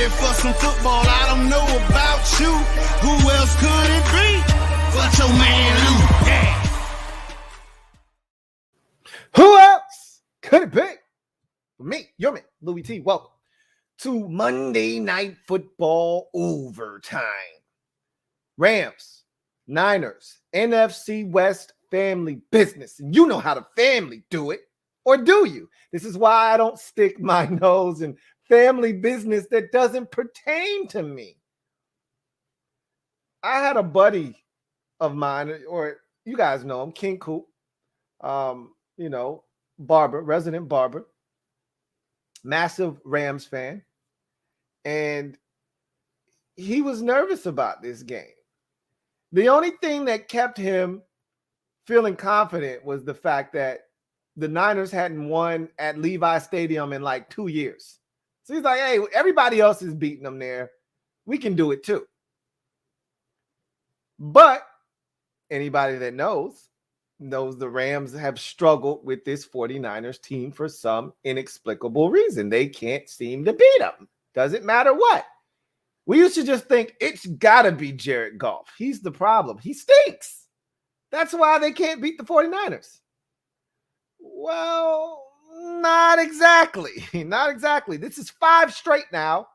ready for some football. I don't know about you. Who else could it be but your man Lou? Yeah. Who else could it be? Me, your man, Louie T. Welcome to Monday Night Football Overtime. Rams, Niners, NFC West family business. And you know how the family do it. Or do you? This is why I don't stick my nose in family business that doesn't pertain to me. I had a buddy of mine, or you guys know him, King Coop, barber, resident barber, massive Rams fan. And he was nervous about this game. The only thing that kept him feeling confident was the fact that the Niners hadn't won at Levi Stadium in like 2 years. So he's like, hey, everybody else is beating them there. We can do it too. But anybody that knows the Rams have struggled with this 49ers team for some inexplicable reason. They can't seem to beat them. Doesn't matter what. We used to just think it's got to be Jared Goff. He's the problem. He stinks. That's why they can't beat the 49ers. Well, not exactly. Not exactly. This is 5 straight now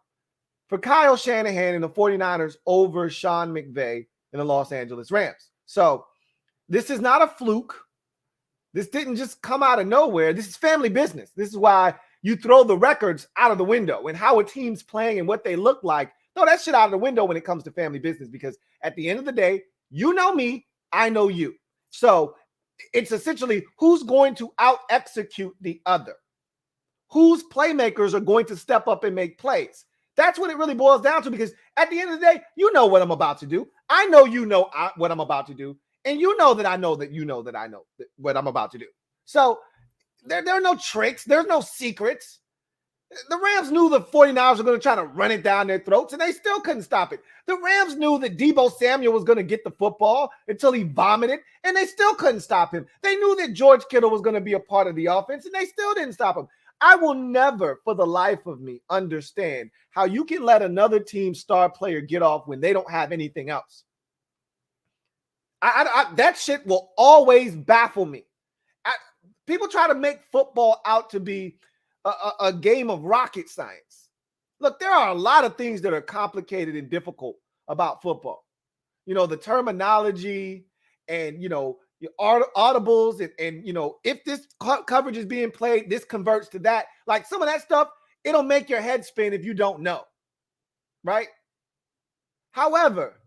for Kyle Shanahan and the 49ers over Sean McVay and the Los Angeles Rams. So this is not a fluke. This didn't just come out of nowhere. This is family business. This is why you throw the records out of the window and how a team's playing and what they look like. Throw that shit out of the window when it comes to family business, because at the end of the day, you know me, I know you. So it's essentially who's going to out-execute the other. Whose playmakers are going to step up and make plays. That's what it really boils down to, because at the end of the day, you know what I'm about to do. I know you know what I'm about to do. And you know that I know that you know that I know what I'm about to do. So there are no tricks. There's no secrets. The Rams knew the 49ers were going to try to run it down their throats, and they still couldn't stop it. The Rams knew that Deebo Samuel was going to get the football until he vomited, and they still couldn't stop him. They knew that George Kittle was going to be a part of the offense, and they still didn't stop him. I will never, for the life of me, understand how you can let another team's star player get off when they don't have anything else. That shit will always baffle me. People try to make football out to be a game of rocket science. Look, there are a lot of things that are complicated and difficult about football. You know, the terminology and, your audibles and if this coverage is being played, this converts to that. Like some of that stuff, it'll make your head spin if you don't know, right? However,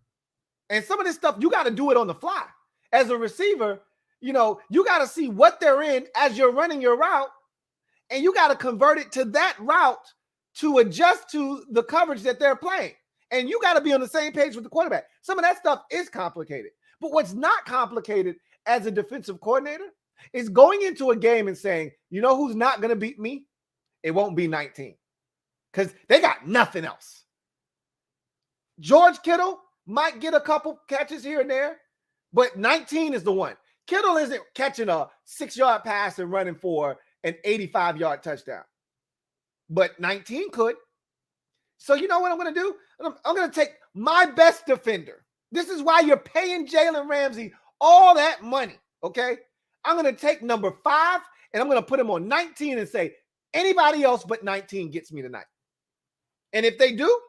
and some of this stuff, you got to do it on the fly. As a receiver, you got to see what they're in as you're running your route, and you got to convert it to that route to adjust to the coverage that they're playing. And you got to be on the same page with the quarterback. Some of that stuff is complicated. But what's not complicated as a defensive coordinator is going into a game and saying, you know who's not going to beat me? It won't be 19, because they got nothing else. George Kittle might get a couple catches here and there, but 19 is the one. Kittle isn't catching a 6-yard pass and running for an 85-yard touchdown, but 19 could. So you know what I'm going to do? I'm going to take my best defender. This is why you're paying Jalen Ramsey all that money, okay? I'm going to take number 5, and I'm going to put him on 19 and say, anybody else but 19 gets me tonight. And if they do,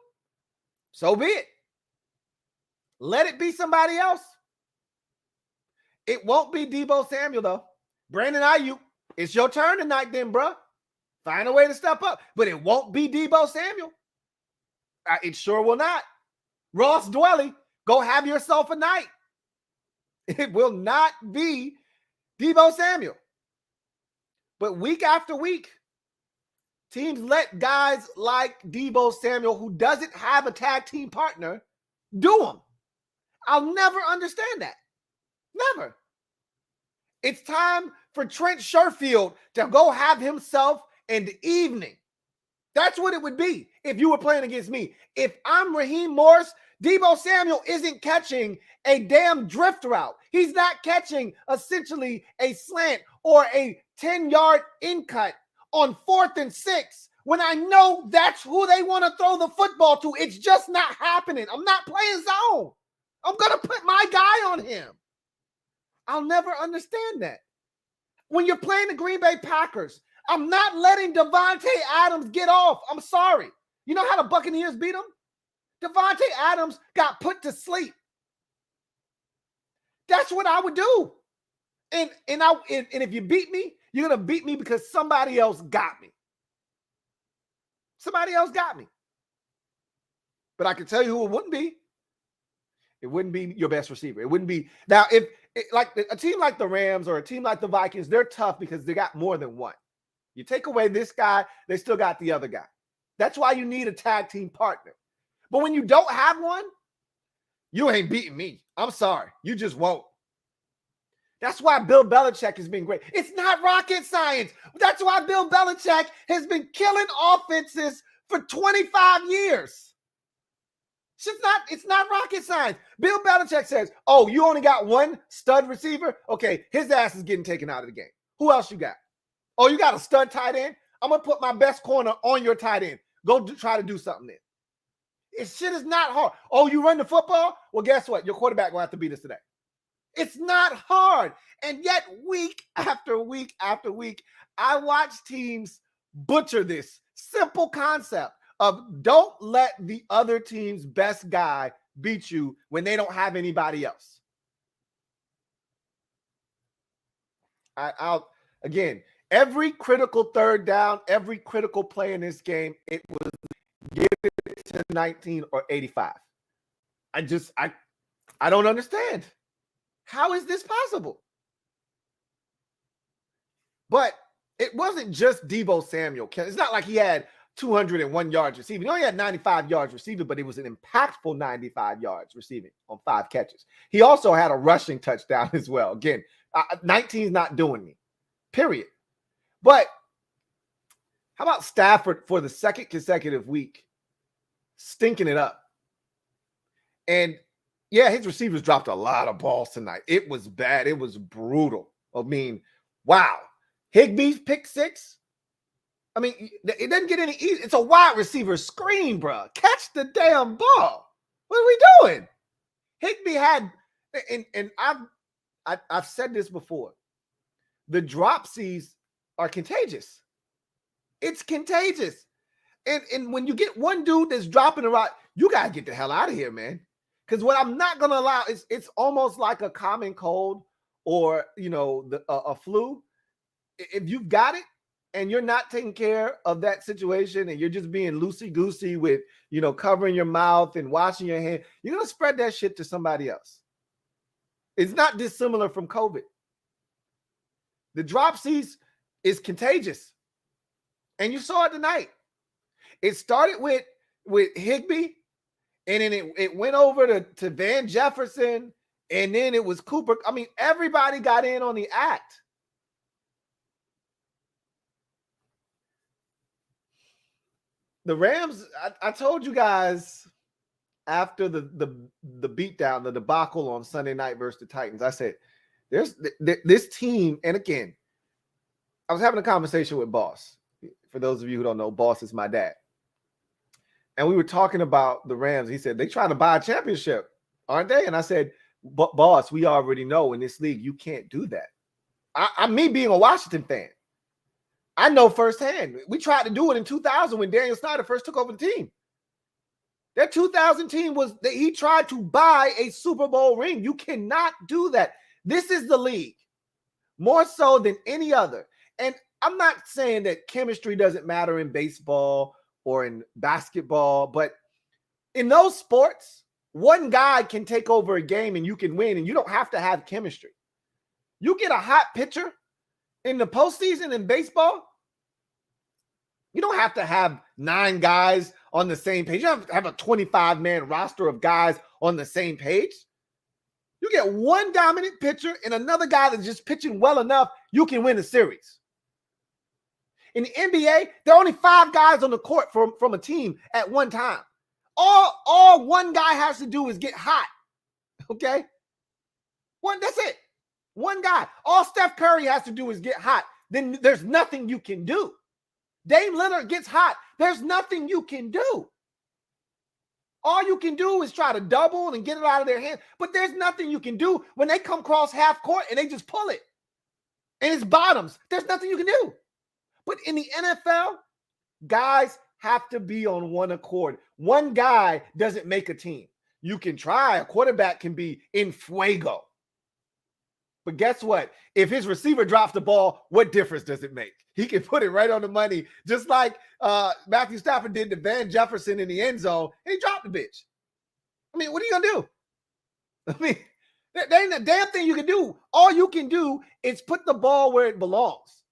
so be it. Let it be somebody else. It won't be Deebo Samuel, though. Brandon Ayuk, it's your turn tonight then, bro. Find a way to step up. But it won't be Deebo Samuel. It sure will not. Ross Dwelly, go have yourself a night. It will not be Deebo Samuel. But week after week, teams let guys like Deebo Samuel, who doesn't have a tag team partner, do them. I'll never understand that. Never. It's time for Trent Sherfield to go have himself an evening. That's what it would be if you were playing against me. If I'm Raheem Morris, Deebo Samuel isn't catching a damn drift route. He's not catching essentially a slant or a 10-yard in cut on 4th and 6 when I know that's who they want to throw the football to. It's just not happening. I'm not playing zone. I'm going to put my guy on him. I'll never understand that. When you're playing the Green Bay Packers, I'm not letting Davante Adams get off. I'm sorry. You know how the Buccaneers beat him? Davante Adams got put to sleep. That's what I would do. And if you beat me, you're going to beat me because somebody else got me. Somebody else got me. But I can tell you who it wouldn't be. It wouldn't be your best receiver. It wouldn't be. Now, if like a team like the Rams or a team like the Vikings, they're tough because they got more than one. You take away this guy, they still got the other guy. That's why you need a tag team partner. But when you don't have one, you ain't beating me. I'm sorry. You just won't. That's why Bill Belichick has been great. It's not rocket science. That's why Bill Belichick has been killing offenses for 25 years. It's not rocket science. Bill Belichick says, oh, you only got one stud receiver? Okay, his ass is getting taken out of the game. Who else you got? Oh, you got a stud tight end? I'm going to put my best corner on your tight end. Go try to do something there. This shit is not hard. Oh, you run the football? Well, guess what? Your quarterback will have to beat us today. It's not hard. And yet, week after week after week, I watch teams butcher this simple concept of don't let the other team's best guy beat you when they don't have anybody else. Again, every critical third down, every critical play in this game, it was give it to 19 or 85. I don't understand. How is this possible? But it wasn't just Deebo Samuel. It's not like he had 201 yards receiving. He only had 95 yards receiving, but it was an impactful 95 yards receiving on 5 catches. He also had a rushing touchdown as well. Again, 19 is not doing me, period. But how about Stafford for the second consecutive week stinking it up? And yeah, his receivers dropped a lot of balls tonight. It was bad. It was brutal. I mean, wow. Higbee's pick 6. I mean, it doesn't get any easy. It's a wide receiver screen, bro. Catch the damn ball. What are we doing? Higbee had, and I've said this before. The dropsies are contagious. It's contagious. And when you get one dude that's dropping a rock, you got to get the hell out of here, man. Because what I'm not going to allow is it's almost like a common cold or, a flu. If you've got it and you're not taking care of that situation and you're just being loosey-goosey with, covering your mouth and washing your hands, you're going to spread that shit to somebody else. It's not dissimilar from COVID. The dropsies is contagious. And you saw it tonight. It started with Higbee, and then it went over to Van Jefferson, and then it was Cooper. I mean, everybody got in on the act. The Rams, I told you guys after the beatdown, the debacle on Sunday night versus the Titans, I said, there's this team, and again, I was having a conversation with Boss. For those of you who don't know, Boss is my dad. And we were talking about the Rams. He said, they trying to buy a championship, aren't they? And I said, Boss, we already know in this league, you can't do that. I'm me being a Washington fan. I know firsthand. We tried to do it in 2000 when Daniel Snyder first took over the team. That 2000 team he tried to buy a Super Bowl ring. You cannot do that. This is the league, more so than any other. And I'm not saying that chemistry doesn't matter in baseball or in basketball, but in those sports, one guy can take over a game and you can win, and you don't have to have chemistry. You get a hot pitcher in the postseason in baseball, you don't have to have 9 guys on the same page. You don't have to have a 25-man roster of guys on the same page. You get one dominant pitcher and another guy that's just pitching well enough, you can win a series. In the NBA, there are only 5 guys on the court from a team at one time. All one guy has to do is get hot. Okay? That's it. One guy. All Steph Curry has to do is get hot. Then there's nothing you can do. Dame Lillard gets hot. There's nothing you can do. All you can do is try to double and get it out of their hands. But there's nothing you can do when they come across half court and they just pull it. And it's bottoms. There's nothing you can do. But in the NFL, guys have to be on one accord. One guy doesn't make a team. You can try. A quarterback can be in fuego. But guess what? If his receiver drops the ball, what difference does it make? He can put it right on the money, just like Matthew Stafford did to Van Jefferson in the end zone, and he dropped the bitch. I mean, what are you going to do? I mean, there ain't a damn thing you can do. All you can do is put the ball where it belongs.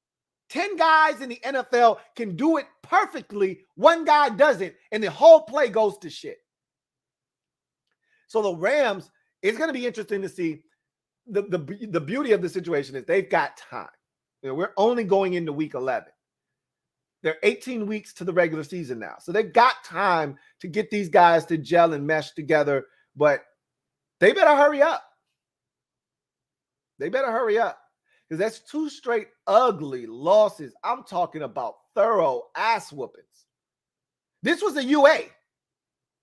10 guys in the NFL can do it perfectly. One guy doesn't, and the whole play goes to shit. So the Rams, it's going to be interesting to see. The beauty of the situation is they've got time. You know, we're only going into week 11. They're 18 weeks to the regular season now. So they've got time to get these guys to gel and mesh together, but they better hurry up. They better hurry up because that's 2 straight ugly losses. I'm talking about thorough ass whoopings. This was a UA.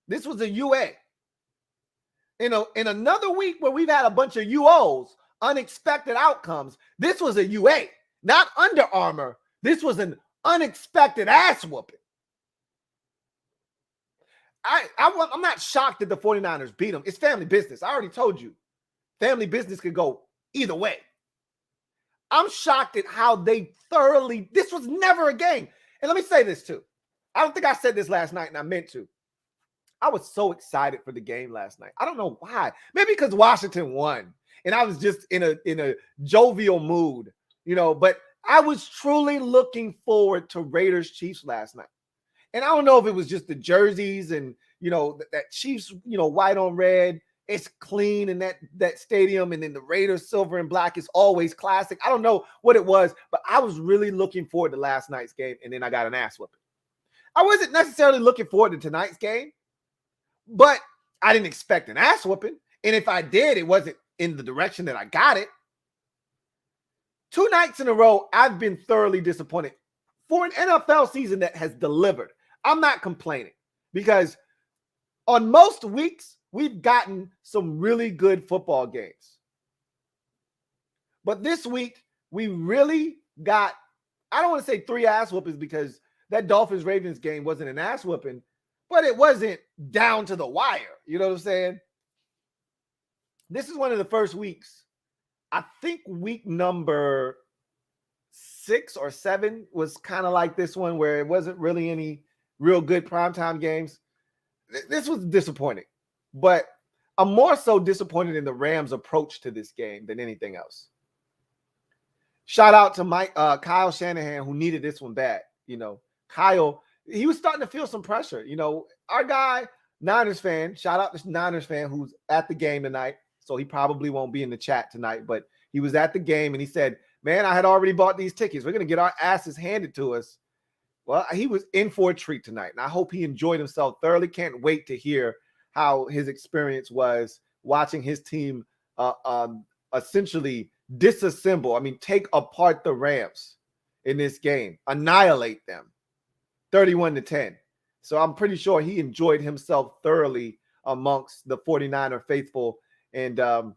This was a UA. You know, in another week where we've had a bunch of UOs, unexpected outcomes, this was a UA, not Under Armour. This was an unexpected ass whooping. I'm not shocked that the 49ers beat them. It's family business. I already told you. Family business could go either way. I'm shocked at how they thoroughly, this was never a game. And let me say this too. I don't think I said this last night and I meant to. I was so excited for the game last night. I don't know why. Maybe because Washington won and I was just in a jovial mood, you know, but I was truly looking forward to Raiders Chiefs last night. And I don't know if it was just the jerseys and, you know, that Chiefs, you know, white on red, it's clean in that stadium. And then the Raiders silver and black is always classic. I don't know what it was, but I was really looking forward to last night's game. And then I got an ass whooping. I wasn't necessarily looking forward to tonight's game, but I didn't expect an ass whooping. And if I did, it wasn't in the direction that I got it. 2 nights in a row, I've been thoroughly disappointed for an NFL season that has delivered. I'm not complaining because on most weeks, we've gotten some really good football games. But this week, we really got, I don't want to say 3 ass whoopings because that Dolphins-Ravens game wasn't an ass whooping, but it wasn't down to the wire. You know what I'm saying? This is one of the first weeks. I think week number 6 or 7 was kind of like this one where it wasn't really any real good primetime games. This was disappointing, but I'm more so disappointed in the Rams' approach to this game than anything else. Shout out to Kyle Shanahan, who needed this one bad. You know, Kyle, he was starting to feel some pressure. You know, our guy, Niners fan, shout out to Niners fan who's at the game tonight. So he probably won't be in the chat tonight, but he was at the game and he said, man, I had already bought these tickets. We're going to get our asses handed to us. Well, he was in for a treat tonight, and I hope he enjoyed himself thoroughly. Can't wait to hear how his experience was watching his team essentially disassemble. I mean, take apart the Rams in this game, annihilate them 31-10. So I'm pretty sure he enjoyed himself thoroughly amongst the 49er faithful. And all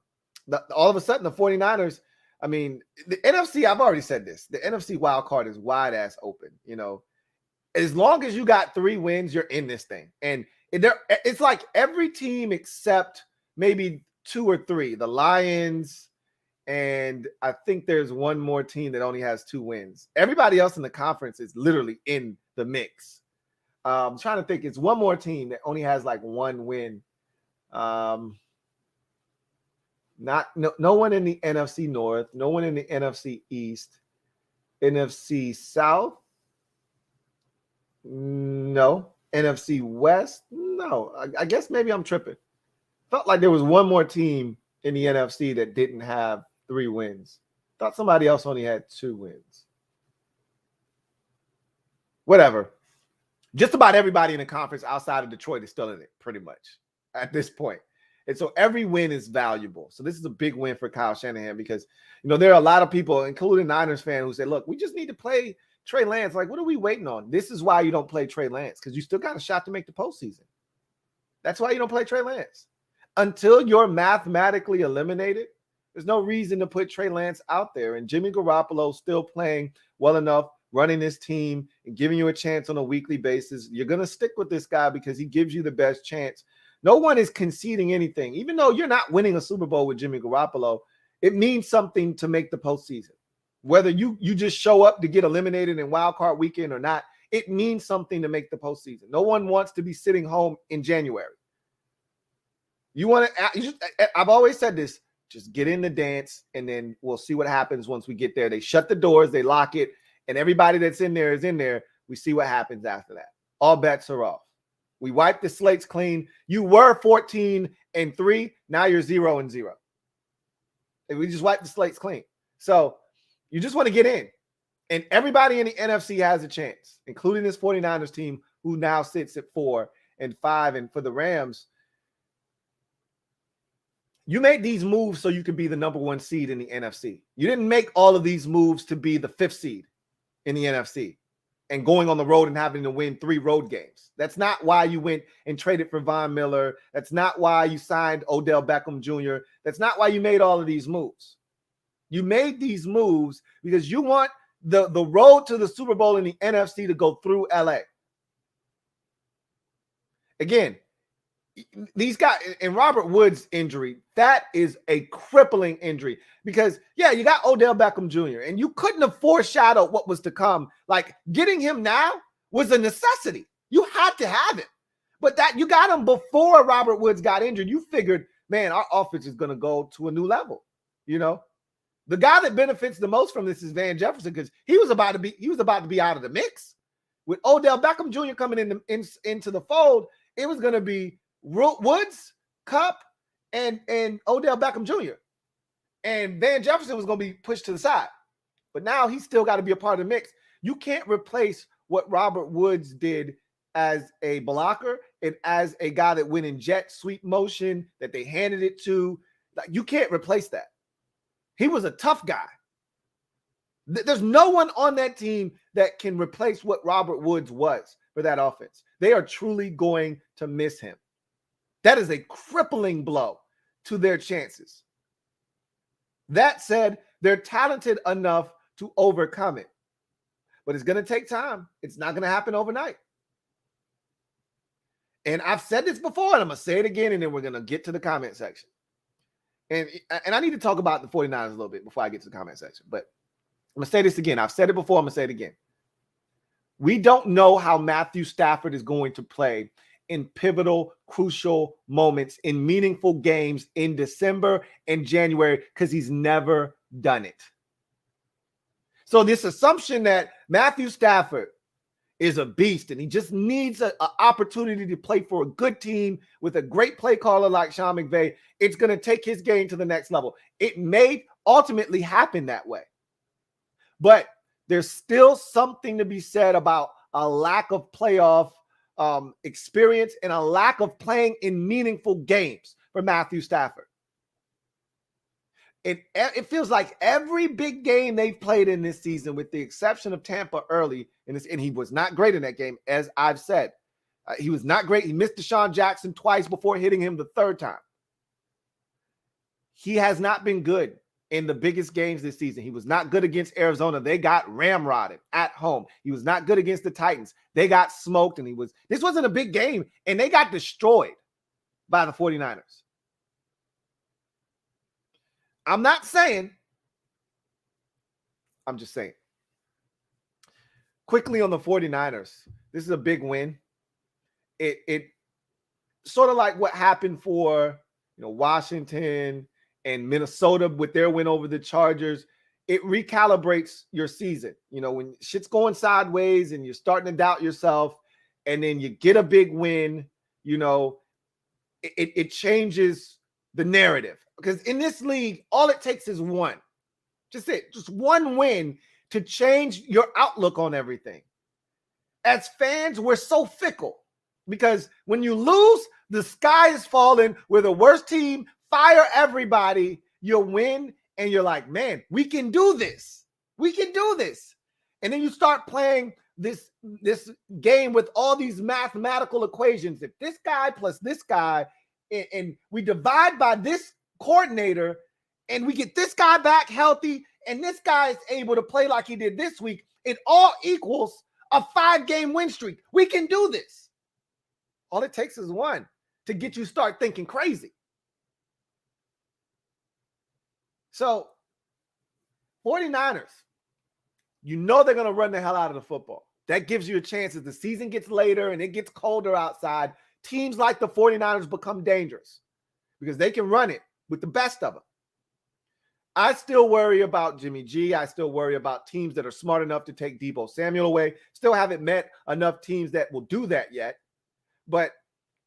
of a sudden, the 49ers, I mean, the NFC, I've already said this, the NFC wild card is wide ass open. You know, as long as you got 3 wins, you're in this thing. And it's like every team except maybe 2 or 3, the Lions, and I think there's one more team that only has 2 wins. Everybody else in the conference is literally in the mix. I'm trying to think. It's one more team that only has like 1 win. No one in the NFC North, no one in the NFC East, NFC South, no, NFC West, no. I guess maybe I'm tripping. Felt like there was one more team in the NFC that didn't have 3 wins. Thought somebody else only had 2 wins. Whatever. Just about everybody in the conference outside of Detroit is still in it, pretty much, at this point. And so every win is valuable. So this is a big win for Kyle Shanahan because, you know, there are a lot of people, including Niners fan, who say, look, we just need to play Trey Lance, like, what are we waiting on? This is why you don't play Trey Lance, because you still got a shot to make the postseason. That's why you don't play Trey Lance. Until you're mathematically eliminated, there's no reason to put Trey Lance out there. And Jimmy Garoppolo still playing well enough, running this team and giving you a chance on a weekly basis. You're going to stick with this guy because he gives you the best chance. No one is conceding anything. Even though you're not winning a Super Bowl with Jimmy Garoppolo, it means something to make the postseason. Whether you just show up to get eliminated in wild card weekend or not, it means something to make the postseason. No one wants to be sitting home in January. You want to, I've always said this, just get in the dance and then we'll see what happens once we get there. They shut the doors, they lock it, and everybody that's in there is in there. We see what happens after that. All bets are off. We wipe the slates clean. You were 14-3. Now you're 0-0. And we just wiped the slates clean. So you just want to get in. And everybody in the NFC has a chance, including this 49ers team who now sits at 4-5. And for the Rams, you made these moves so you could be the number 1 seed in the NFC. You didn't make all of these moves to be the 5th seed in the NFC and going on the road and having to win 3 road games. That's not why you went and traded for Von Miller. That's not why you signed Odell Beckham Jr. That's not why you made all of these moves. You made these moves because you want the road to the Super Bowl in the NFC to go through LA. Again, these guys, and Robert Woods' injury, that is a crippling injury because, yeah, you got Odell Beckham Jr. and you couldn't have foreshadowed what was to come. Like, getting him now was a necessity. You had to have him. But that you got him before Robert Woods got injured. You figured, man, our offense is going to go to a new level. You know, the guy that benefits the most from this is Van Jefferson because he was about to be out of the mix. With Odell Beckham Jr. coming into the fold, it was going to be Woods, Kupp, and Odell Beckham Jr. And Van Jefferson was going to be pushed to the side. But now he's still got to be a part of the mix. You can't replace what Robert Woods did as a blocker and as a guy that went in jet sweep motion that they handed it to. Like, you can't replace that. He was a tough guy. There's no one on that team that can replace what Robert Woods was for that offense. They are truly going to miss him. That is a crippling blow to their chances. That said, they're talented enough to overcome it. But it's going to take time. It's not going to happen overnight. And I've said this before, and I'm going to say it again, and then we're going to get to the comment section. And I need to talk about the 49ers a little bit before I get to the comment section. But I'm going to say this again. I've said it before. I'm going to say it again. We don't know how Matthew Stafford is going to play in pivotal, crucial moments in meaningful games in December and January because he's never done it. So this assumption that Matthew Stafford is a beast and he just needs an opportunity to play for a good team with a great play caller like Sean McVay, it's going to take his game to the next level. It may ultimately happen that way. But there's still something to be said about a lack of playoff experience and a lack of playing in meaningful games for Matthew Stafford. It feels like every big game they've played in this season, with the exception of Tampa early in this, and he was not great in that game, as I've said. He was not great. He missed Deshaun Jackson twice before hitting him the third time. He has not been good in the biggest games this season. He was not good against Arizona. They got ramrodded at home. He was not good against the Titans. They got smoked, and this wasn't a big game, and they got destroyed by the 49ers. I'm not saying, I'm just saying. Quickly on the 49ers, this is a big win. It sort of like what happened for Washington and Minnesota with their win over the Chargers. It recalibrates your season. When shit's going sideways and you're starting to doubt yourself, and then you get a big win, it changes the narrative. Because in this league, all it takes is one. Just one win to change your outlook on everything. As fans, we're so fickle because when you lose, the sky is falling. We're the worst team. Fire everybody. You win, and you're like, man, we can do this. We can do this. And then you start playing this game with all these mathematical equations. If this guy plus this guy, and we divide by this coordinator, and we get this guy back healthy, and this guy is able to play like he did this week, it all equals a 5-game win streak. We can do this. All it takes is one to get you start thinking crazy. So, 49ers, you know they're going to run the hell out of the football. That gives you a chance as the season gets later and it gets colder outside. Teams like the 49ers become dangerous because they can run it with the best of them. I still worry about Jimmy G. I still worry about teams that are smart enough to take Deebo Samuel away. Still haven't met enough teams that will do that yet. But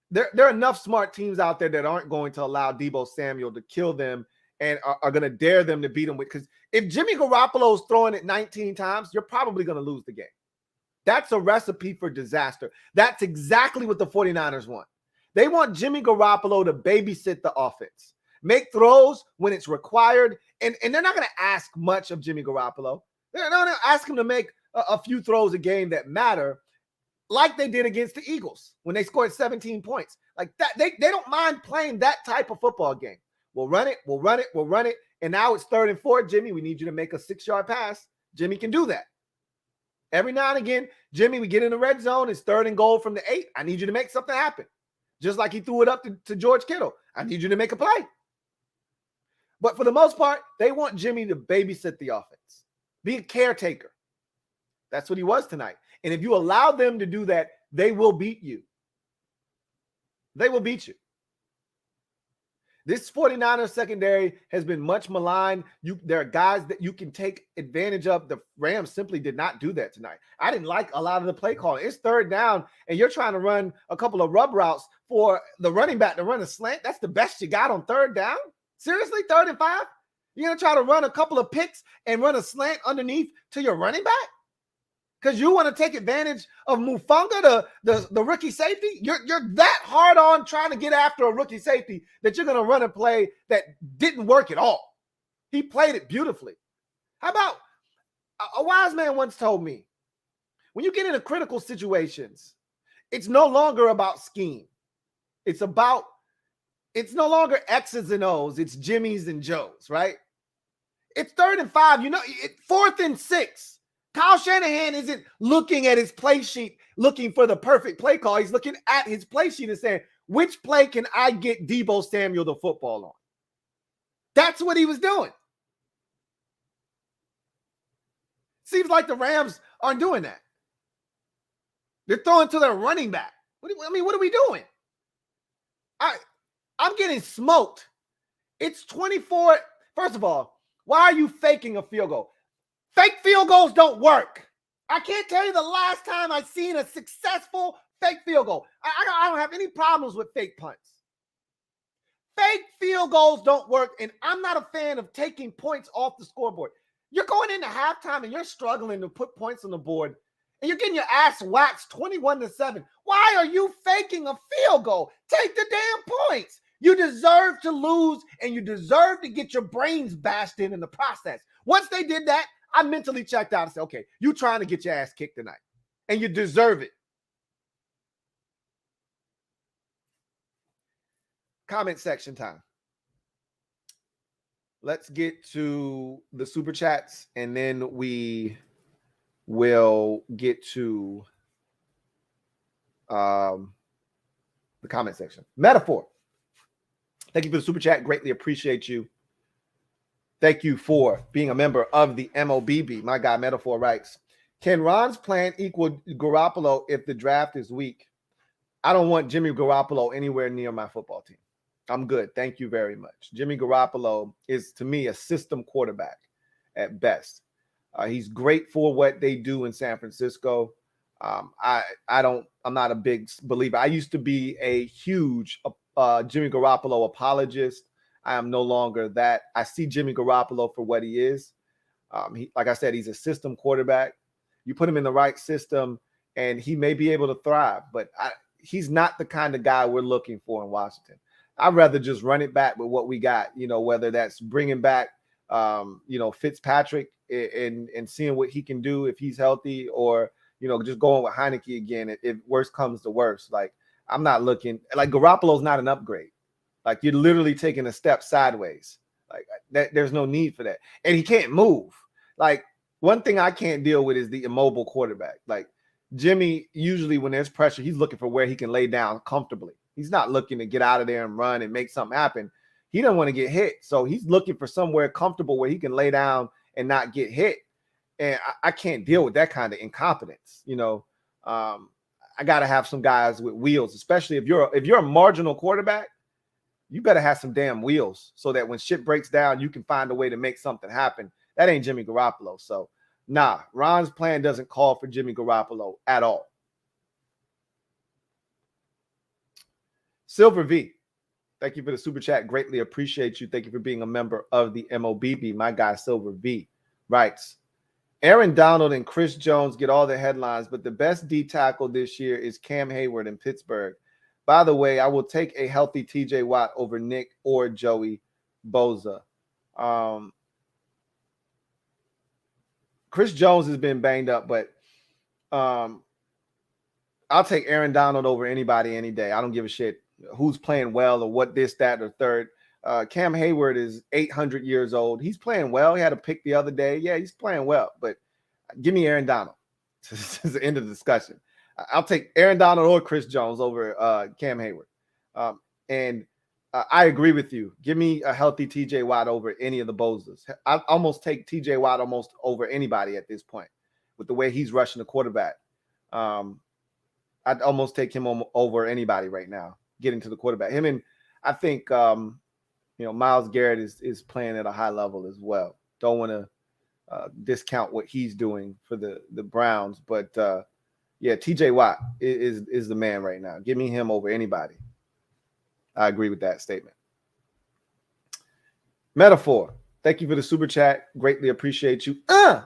there are enough smart teams out there that aren't going to allow Deebo Samuel to kill them and are going to dare them to beat them with. Because if Jimmy Garoppolo is throwing it 19 times, you're probably going to lose the game. That's a recipe for disaster. That's exactly what the 49ers want. They want Jimmy Garoppolo to babysit the offense, make throws when it's required, and they're not going to ask much of Jimmy Garoppolo. They're not going to ask him to make a few throws a game that matter, like they did against the Eagles when they scored 17 points. Like that, they don't mind playing that type of football game. We'll run it, and now it's 3rd and 4. Jimmy, we need you to make a 6-yard pass. Jimmy can do that. Every now and again, Jimmy, we get in the red zone. It's 3rd and goal from the 8. I need you to make something happen. Just like he threw it up to George Kittle. I need you to make a play. But for the most part, they want Jimmy to babysit the offense, be a caretaker. That's what he was tonight. And if you allow them to do that, they will beat you. They will beat you. This 49ers secondary has been much maligned. There are guys that you can take advantage of. The Rams simply did not do that tonight. I didn't like a lot of the play calling. It's 3rd down, and you're trying to run a couple of rub routes for the running back to run a slant. That's the best you got on 3rd down? Seriously, 3rd and 5? You're going to try to run a couple of picks and run a slant underneath to your running back? Because you want to take advantage of Mufunga, the rookie safety? You're that hard on trying to get after a rookie safety that you're going to run a play that didn't work at all. He played it beautifully. How about a wise man once told me, when you get into critical situations, it's no longer about scheme. It's no longer X's and O's. It's Jimmy's and Joe's, right? It's 3rd and 5. 4th and 6. Kyle Shanahan isn't looking at his play sheet, looking for the perfect play call. He's looking at his play sheet and saying, which play can I get Deebo Samuel the football on? That's what he was doing. Seems like the Rams aren't doing that. They're throwing to their running back. What are we doing? I'm getting smoked. It's 24. First of all, why are you faking a field goal? Fake field goals don't work. I can't tell you the last time I've seen a successful fake field goal. I don't have any problems with fake punts. Fake field goals don't work, and I'm not a fan of taking points off the scoreboard. You're going into halftime, and you're struggling to put points on the board, and you're getting your ass waxed 21-7. Why are you faking a field goal? Take the damn points. You deserve to lose, and you deserve to get your brains bashed in the process. Once they did that, I mentally checked out and said, okay, you trying to get your ass kicked tonight, and you deserve it. Comment section time. Let's get to the super chats, and then we will get to the comment section. Metaphor. Thank you for the super chat. Greatly appreciate you. Thank you for being a member of the MOBB. My guy, Metaphor, writes, can Ron's plan equal Garoppolo if the draft is weak? I don't want Jimmy Garoppolo anywhere near my football team. I'm good. Thank you very much. Jimmy Garoppolo is, to me, a system quarterback at best. He's great for what they do in San Francisco. I'm not a big believer. I used to be a huge Jimmy Garoppolo apologist. I am no longer that. I see Jimmy Garoppolo for what he is. Like I said, he's a system quarterback. You put him in the right system, and he may be able to thrive. But he's not the kind of guy we're looking for in Washington. I'd rather just run it back with what we got, whether that's bringing back, Fitzpatrick and seeing what he can do if he's healthy, or just going with Heineke again if worst comes to worst. Like, I'm not looking like Garoppolo's not an upgrade. Like, you're literally taking a step sideways. Like, that, there's no need for that, and he can't move. Like, one thing I can't deal with is the immobile quarterback. Like, Jimmy, usually when there's pressure, he's looking for where he can lay down comfortably. He's not looking to get out of there and run and make something happen. He doesn't want to get hit. So he's looking for somewhere comfortable where he can lay down and not get hit. And I can't deal with that kind of incompetence. I got to have some guys with wheels, especially if you're a marginal quarterback. You better have some damn wheels so that when shit breaks down, you can find a way to make something happen. That ain't Jimmy Garoppolo. So, nah, Ron's plan doesn't call for Jimmy Garoppolo at all. Silver V, thank you for the super chat. Greatly appreciate you. Thank you for being a member of the MOBB. My guy, Silver V, writes, Aaron Donald and Chris Jones get all the headlines, but the best D tackle this year is Cam Hayward in Pittsburgh. By the way, I will take a healthy TJ Watt over Nick or Joey Bosa. Chris Jones has been banged up, but I'll take Aaron Donald over anybody any day. I don't give a shit who's playing well or what this, that, or third. Cam Hayward is 800 years old. He's playing well. He had a pick the other day. Yeah, he's playing well, but give me Aaron Donald. This is the end of the discussion. I'll take Aaron Donald or Chris Jones over Cam Hayward. And I agree with you. Give me a healthy TJ Watt over any of the Bozas. I almost take TJ Watt almost over anybody at this point with the way he's rushing the quarterback. I'd almost take him over anybody right now, getting to the quarterback. Him and I think, Myles Garrett is playing at a high level as well. Don't want to discount what he's doing for the Browns, but yeah, TJ Watt is the man right now. Give me him over anybody. I agree with that statement. Metaphor, thank you for the super chat. Greatly appreciate you.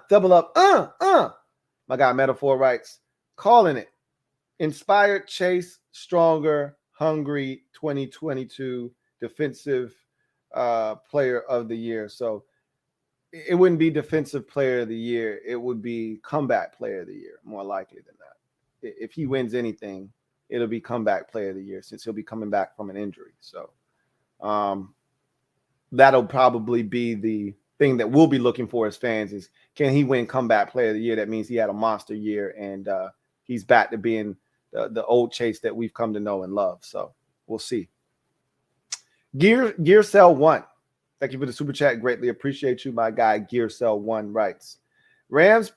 Double up. My guy Metaphor writes, calling it. Inspired Chase, stronger, hungry 2022 defensive player of the year. So it wouldn't be defensive player of the year. It would be comeback player of the year, more likely than that. If he wins anything, it'll be comeback player of the year since he'll be coming back from an injury. So that'll probably be the thing that we'll be looking for as fans is, can he win comeback player of the year? That means he had a monster year and he's back to being the old Chase that we've come to know and love. So we'll see. Gear Cell 1. Thank you for the super chat. Greatly appreciate you. My guy Gear Cell 1 writes, Rams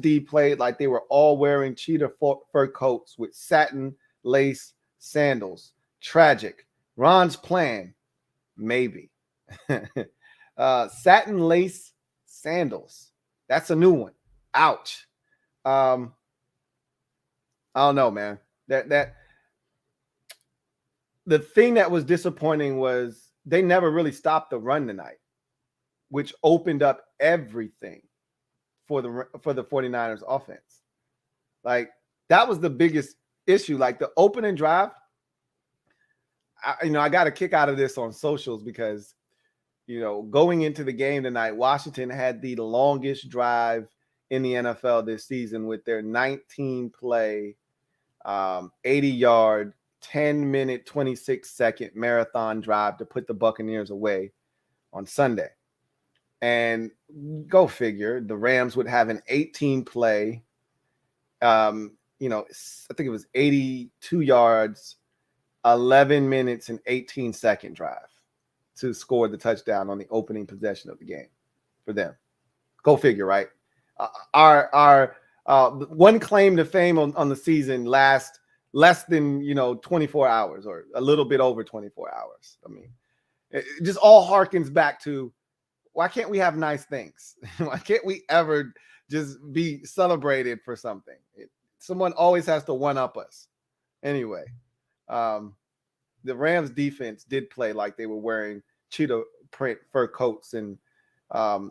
D played like they were all wearing cheetah fur coats with satin lace sandals. Tragic. Ron's plan, maybe. Satin lace sandals. That's a new one. Ouch. I don't know, man. That the thing that was disappointing was they never really stopped the run tonight, which opened up everything for the 49ers offense. Like, that was the biggest issue. Like, the opening drive, I got a kick out of this on socials because, going into the game tonight, Washington had the longest drive in the NFL this season with their 19-play, 80-yard, 10-minute, 26-second marathon drive to put the Buccaneers away on Sunday. And go figure, the Rams would have an 18-play, I think it was 82 yards, 11 minutes, and 18-second drive to score the touchdown on the opening possession of the game for them. Go figure, right? Our one claim to fame on the season lasts less than 24 hours or a little bit over 24 hours. I mean, it just all harkens back to, why can't we have nice things? Why can't we ever just be celebrated for something? Someone always has to one-up us. Anyway, the Rams defense did play like they were wearing cheetah print fur coats and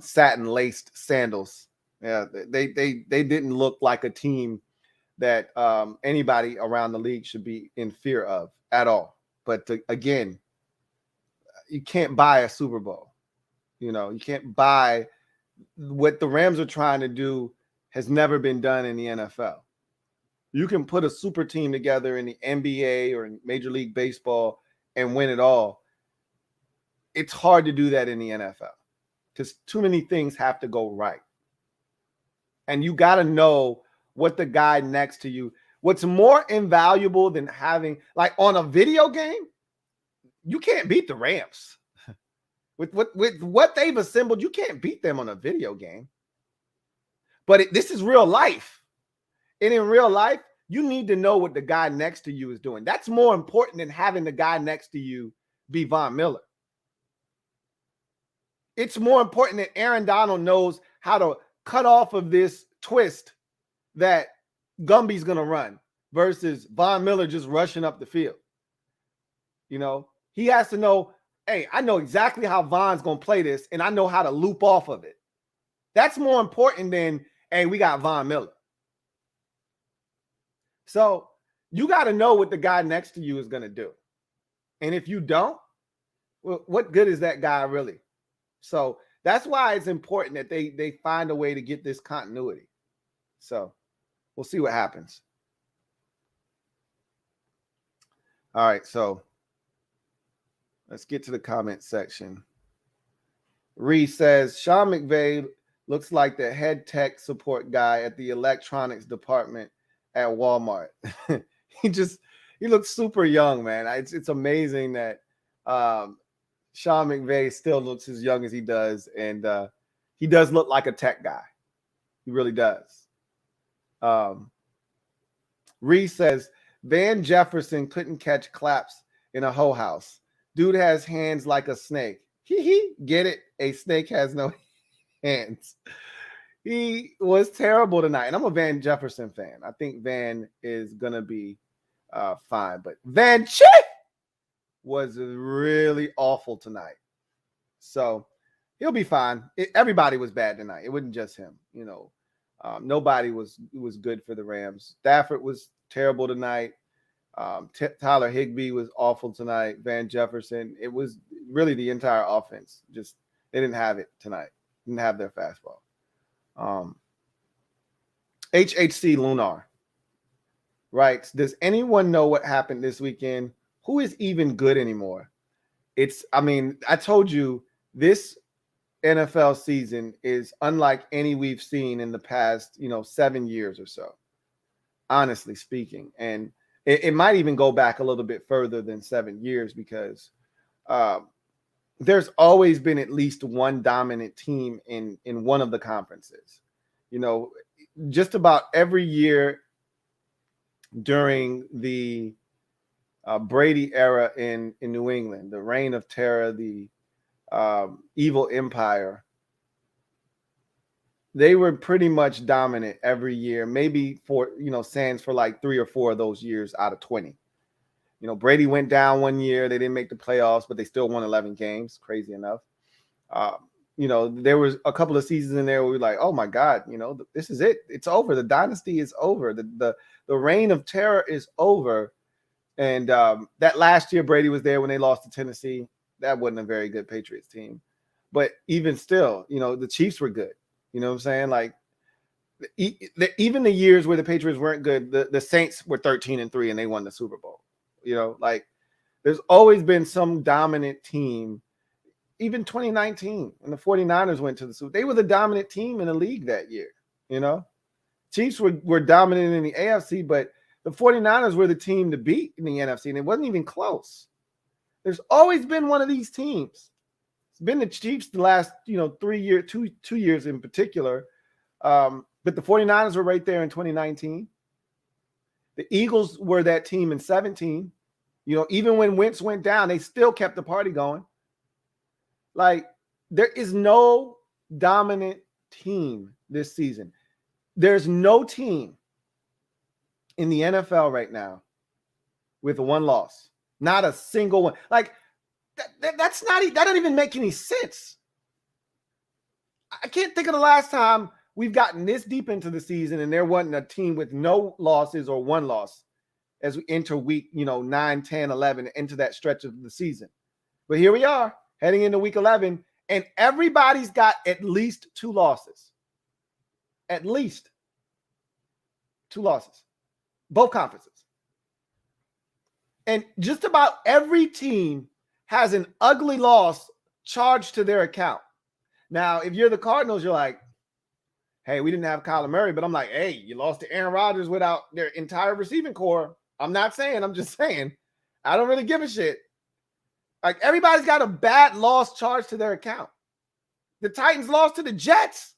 satin-laced sandals. Yeah, they didn't look like a team that anybody around the league should be in fear of at all. But again, you can't buy a Super Bowl. You can't buy what the Rams are trying to do has never been done in the NFL. You can put a super team together in the NBA or in Major League Baseball and win it all. It's hard to do that in the NFL because too many things have to go right. And you got to know what the guy next to you, what's more invaluable than having, like on a video game, you can't beat the Rams. With what they've assembled, you can't beat them on a video game. But this is real life. And in real life, you need to know what the guy next to you is doing. That's more important than having the guy next to you be Von Miller. It's more important that Aaron Donald knows how to cut off of this twist that Gumby's going to run versus Von Miller just rushing up the field. You know, he has to know, hey, I know exactly how Von's going to play this, and I know how to loop off of it. That's more important than, hey, we got Von Miller. So you got to know what the guy next to you is going to do. And if you don't, well, what good is that guy really? So that's why it's important that they find a way to get this continuity. So we'll see what happens. All right, so let's get to the comment section. Reese says, Sean McVay looks like the head tech support guy at the electronics department at Walmart. he looks super young, man. It's amazing that Sean McVay still looks as young as he does, and he does look like a tech guy. He really does. Reese says, Van Jefferson couldn't catch claps in a hoe house. Dude has hands like a snake. Get it? A snake has no hands. He was terrible tonight. And I'm a Van Jefferson fan. I think Van is going to be fine. But Van Chick was really awful tonight. So he'll be fine. Everybody was bad tonight. It wasn't just him. You know, nobody was good for the Rams. Stafford was terrible tonight. Tyler Higbee was awful tonight. Van Jefferson. It was really the entire offense. Just they didn't have it tonight. Didn't have their fastball. HHC Lunar writes, does anyone know what happened this weekend? Who is even good anymore? I told you this NFL season is unlike any we've seen in the past, 7 years or so, honestly speaking. And it might even go back a little bit further than 7 years because there's always been at least one dominant team in one of the conferences. Just about every year during the Brady era in New England, the reign of terror, the evil empire, they were pretty much dominant every year, maybe for, sans for like 3 or 4 of those years out of 20. Brady went down one year. They didn't make the playoffs, but they still won 11 games. Crazy enough. There was a couple of seasons in there where we were like, oh my God, this is it. It's over. The dynasty is over. The reign of terror is over. And that last year Brady was there when they lost to Tennessee. That wasn't a very good Patriots team. But even still, the Chiefs were good. You know what I'm saying? Like even the years where the Patriots weren't good, the Saints were 13-3 and they won the Super Bowl. There's always been some dominant team. Even 2019, when the 49ers went to the Super Bowl, they were the dominant team in the league that year. Chiefs were dominant in the AFC, but the 49ers were the team to beat in the NFC, and it wasn't even close. There's always been one of these teams. It's been the Chiefs the last, 3 years, two years in particular. But the 49ers were right there in 2019. The Eagles were that team in 17. Even when Wentz went down, they still kept the party going. Like, there is no dominant team this season. There's no team in the NFL right now with one loss. Not a single one. Like, that doesn't even make any sense. I can't think of the last time we've gotten this deep into the season and there wasn't a team with no losses or one loss as we enter week, 9, 10, 11, into that stretch of the season. But here we are heading into week 11, And everybody's got at least 2 losses. At least 2 losses. Both conferences. And just about every team has an ugly loss charged to their account. Now, if you're the Cardinals, you're like, hey, we didn't have Kyler Murray, but I'm like, hey, you lost to Aaron Rodgers without their entire receiving core. I'm not saying, I'm just saying, I don't really give a shit. Like, everybody's got a bad loss charged to their account. The Titans lost to the Jets.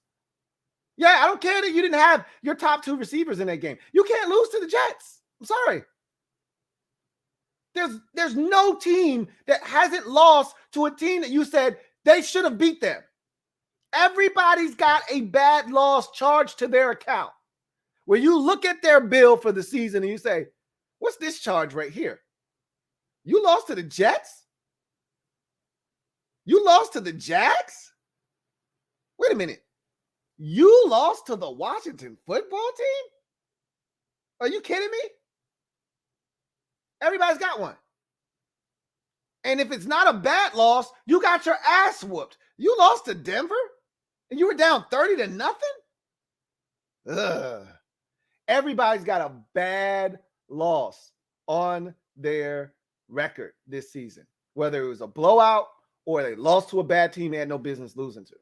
Yeah, I don't care that you didn't have your top 2 receivers in that game. You can't lose to the Jets. I'm sorry. There's no team that hasn't lost to a team that you said they should have beat them. Everybody's got a bad loss charged to their account. When you look at their bill for the season and you say, what's this charge right here? You lost to the Jets? You lost to the Jags? Wait a minute. You lost to the Washington football team? Are you kidding me? Everybody's got one. And if it's not a bad loss, you got your ass whooped. You lost to Denver and you were down 30-0? Ugh. Everybody's got a bad loss on their record this season, whether it was a blowout or they lost to a bad team they had no business losing to.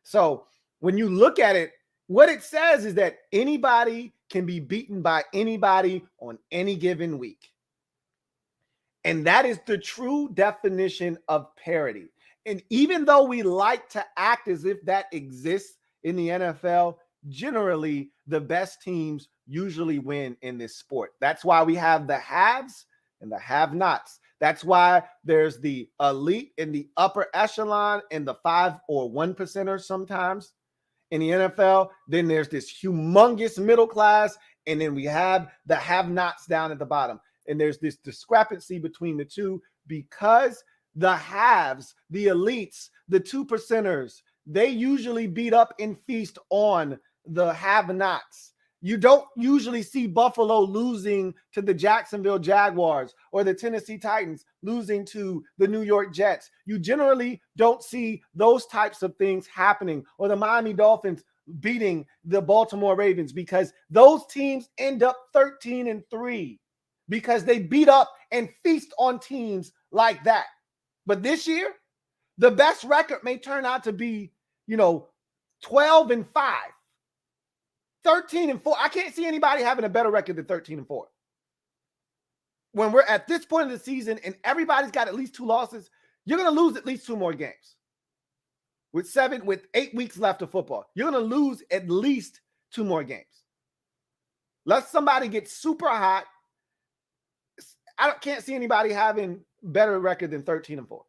So when you look at it, what it says is that anybody can be beaten by anybody on any given week. And that is the true definition of parity. And even though we like to act as if that exists in the NFL, generally the best teams usually win in this sport. That's why we have the haves and the have-nots. That's why there's the elite in the upper echelon and the 5 or 1%ers sometimes in the NFL. Then there's this humongous middle class, and then we have the have-nots down at the bottom. And there's this discrepancy between the two because the haves, the elites, the 2%ers, they usually beat up and feast on the have-nots. You don't usually see Buffalo losing to the Jacksonville Jaguars or the Tennessee Titans losing to the New York Jets. You generally don't see those types of things happening, or the Miami Dolphins beating the Baltimore Ravens, because those teams end up 13-3 because they beat up and feast on teams like that. But this year, the best record may turn out to be, 12-5. 13-4. I can't see anybody having a better record than 13-4. When we're at this point of the season and everybody's got at least 2 losses, you're going to lose at least 2 more games. With 8 weeks left of football, you're going to lose at least 2 more games. Unless somebody gets super hot, I can't see anybody having better record than 13-4.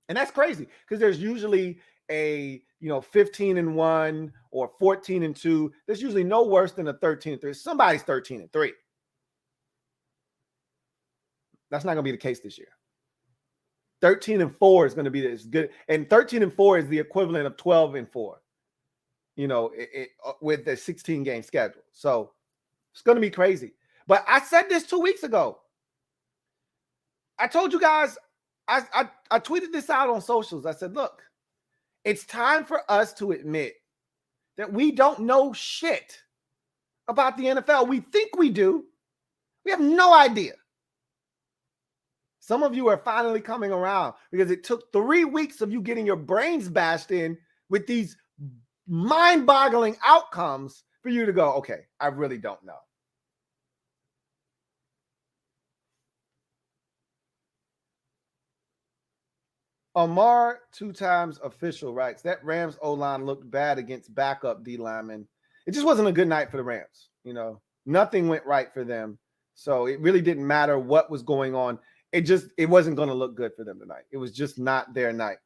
And that's crazy because there's usually a 15-1 or 14-2. There's usually no worse than a 13-3. Somebody's 13-3. That's not going to be the case this year. 13-4 is going to be as good, and 13-4 is the equivalent of 12-4. With the 16-game schedule. So it's going to be crazy. But I said this 2 weeks ago. I told you guys, I tweeted this out on socials. I said, look, it's time for us to admit that we don't know shit about the NFL. We think we do. We have no idea. Some of you are finally coming around because it took 3 weeks of you getting your brains bashed in with these mind-boggling outcomes for you to go, okay, I really don't know. Amar, 2 times official, writes that Rams O-line looked bad against backup D linemen. It just wasn't a good night for the Rams. Nothing went right for them. So it really didn't matter what was going on. It wasn't going to look good for them tonight. It was just not their night.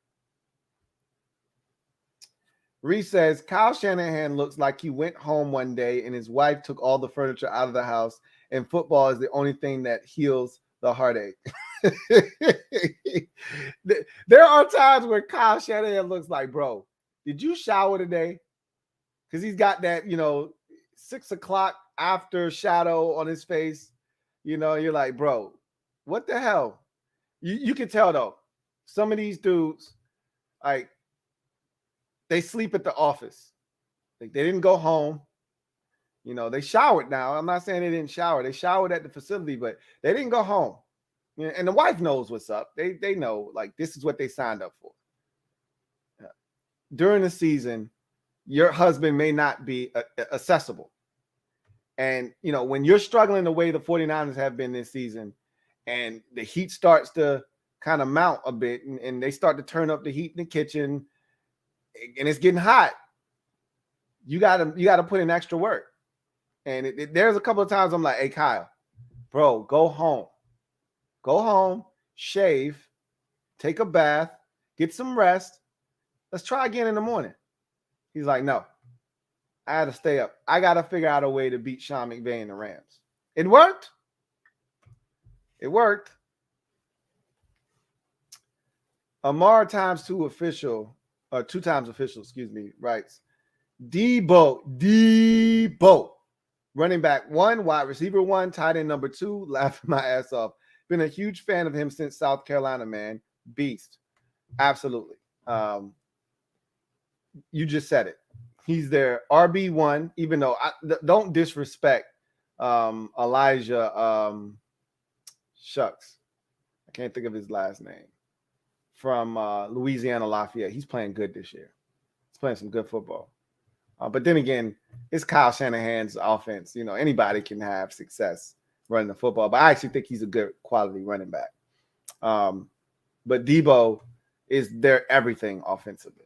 Reese says, Kyle Shanahan looks like he went home one day and his wife took all the furniture out of the house, and football is the only thing that heals the heartache. There are times where Kyle Shanahan looks like, bro, did you shower today? Because he's got that, 6 o'clock after shadow on his face. You're like, bro, what the hell? You can tell, though, some of these dudes, Like, they sleep at the office. Like, they didn't go home. You know, they showered now. I'm not saying they didn't shower. They showered at the facility, but they didn't go home. You know, and the wife knows what's up. They know, like, this is what they signed up for. During the season, your husband may not be accessible. And, you know, when you're struggling the way the 49ers have been this season and the heat starts to kind of mount a bit and they start to turn up the heat in the kitchen and it's getting hot, you got to put in extra work. And there's a couple of times I'm like, hey, Kyle, bro, go home, shave, take a bath, get some rest. Let's try again in the morning. He's like, no, I had to stay up. I got to figure out a way to beat Sean McVay and the Rams. It worked. It worked. Amar two times official, writes, Debo, running back 1, wide receiver 1, tight end number 2, laughing my ass off. Been a huge fan of him since South Carolina, man. Beast. Absolutely. You just said it. He's their RB1, even though don't disrespect Elijah Shucks. I can't think of his last name. From Louisiana Lafayette. He's playing good this year. He's playing some good football. But then again, it's Kyle Shanahan's offense. You know, anybody can have success running the football. But I actually think he's a good quality running back. But Debo is their everything offensively.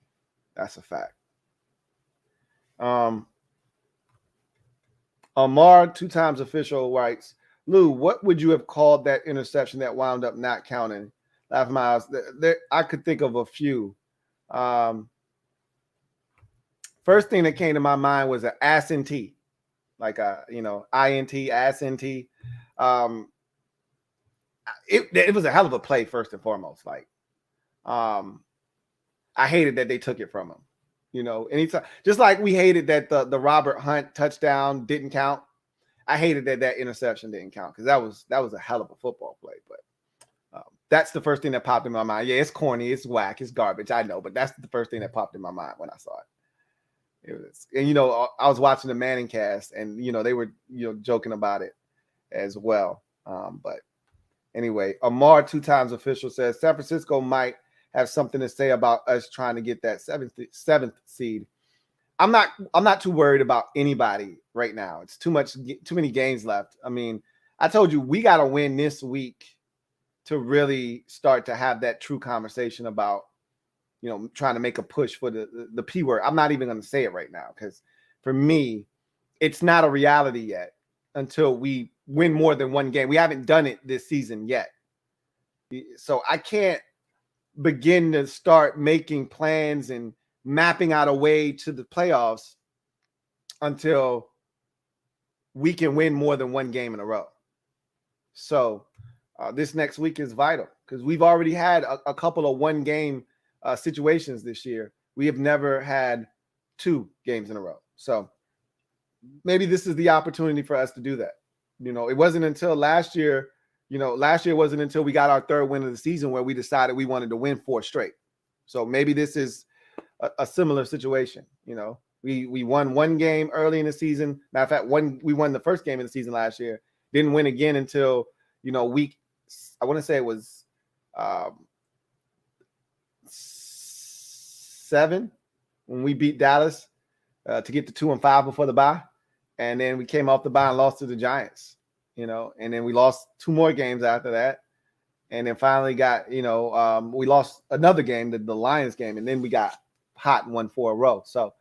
That's a fact. Amar, 2 times official, writes, Lou, what would you have called that interception that wound up not counting? Laugh my eyes. I could think of a few. First thing that came to my mind was an ass-in-t, like a, INT, ass-in-t. It was a hell of a play, first and foremost. Like, I hated that they took it from him. You know, anytime, just like we hated that the Robert Hunt touchdown didn't count. I hated that interception didn't count because that was a hell of a football play. But that's the first thing that popped in my mind. Yeah, it's corny, it's whack, it's garbage. I know, but that's the first thing that popped in my mind when I saw it. It was, and I was watching the Manning cast, and they were joking about it as well. But anyway, Amar, 2 times official, says San Francisco might have something to say about us trying to get that seventh seed. I'm not too worried about anybody right now. It's too many games left. I mean, I told you we got to win this week to really start to have that true conversation about trying to make a push for the P word. I'm not even going to say it right now because for me, it's not a reality yet until we win more than one game. We haven't done it this season yet. So I can't begin to start making plans and mapping out a way to the playoffs until we can win more than one game in a row. So this next week is vital because we've already had a couple of one-game situations this year. We have never had 2 games in a row. So maybe this is the opportunity for us to do that. It wasn't until last year. Last year wasn't until we got our 3rd win of the season where we decided we wanted to win 4 straight. So maybe this is a similar situation. We won 1 game early in the season. Matter of fact, we won the first game of the season last year. Didn't win again until, week, I want to say it was 7 when we beat Dallas to get to 2-5 before the bye. And then we came off the bye and lost to the Giants. And then we lost 2 more games after that. And then finally got, we lost another game, the Lions game, and then we got hot and won 4 in a row. So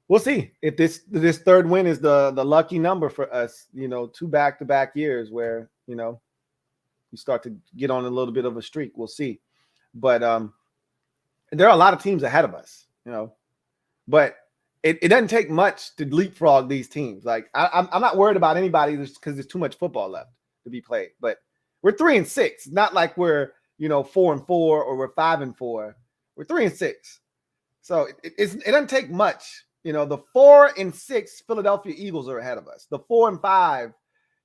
we'll see if this 3rd win is the lucky number for us, 2 back-to-back years where, you start to get on a little bit of a streak. We'll see. But there are a lot of teams ahead of us, but it doesn't take much to leapfrog these teams. Like I'm not worried about anybody because there's too much football left to be played. But we're 3-6. Not like we're 4-4 or we're 5-4. We're 3-6. So it doesn't take much. The 4-6 Philadelphia Eagles are ahead of us. The 4-5,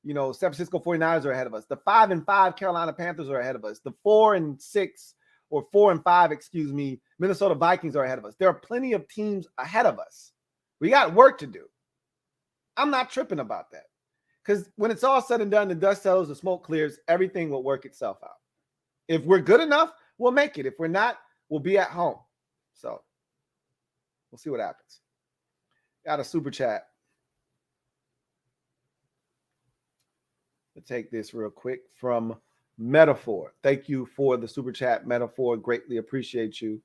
San Francisco 49ers are ahead of us. The 5-5 Carolina Panthers are ahead of us. The 4-6 or 4-5, excuse me, Minnesota Vikings are ahead of us. There are plenty of teams ahead of us. We got work to do. I'm not tripping about that. Because when it's all said and done, the dust settles, the smoke clears, everything will work itself out. If we're good enough, we'll make it. If we're not, we'll be at home. So we'll see what happens. Got a super chat. Let's take this real quick from Metaphor. Thank you for the super chat, Metaphor. Greatly appreciate you.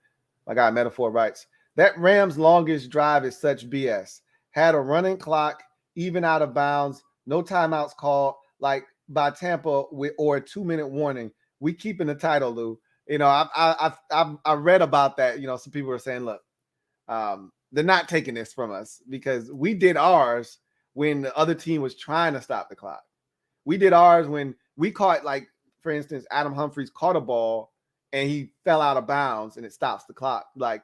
My guy Metaphor writes, that Rams' longest drive is such BS. Had a running clock, even out of bounds, no timeouts called, like by Tampa or a 2-minute warning. We keeping the title, Lou. You know, I read about that. You know, some people were saying, look, they're not taking this from us because we did ours when the other team was trying to stop the clock. We did ours when we caught, like, for instance, Adam Humphries caught a ball and he fell out of bounds and it stops the clock. Like,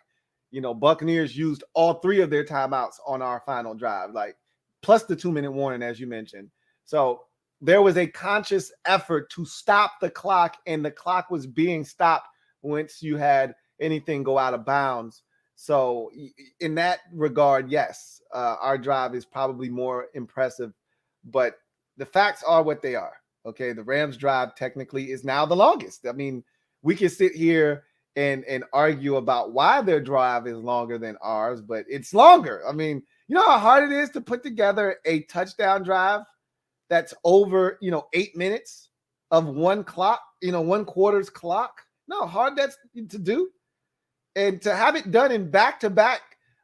you know, Buccaneers used all 3 of their timeouts on our final drive, like plus the 2-minute warning, as you mentioned. So there was a conscious effort to stop the clock, and the clock was being stopped once you had anything go out of bounds. So in that regard, yes, our drive is probably more impressive, but the facts are what they are. Okay, the Rams drive technically is now the longest. I mean, we can sit here and argue about why their drive is longer than ours, but it's longer. I mean, you know how hard it is to put together a touchdown drive that's over, 8 minutes of one clock, one quarter's clock? No, hard that's to do. And to have it done in back-to-back,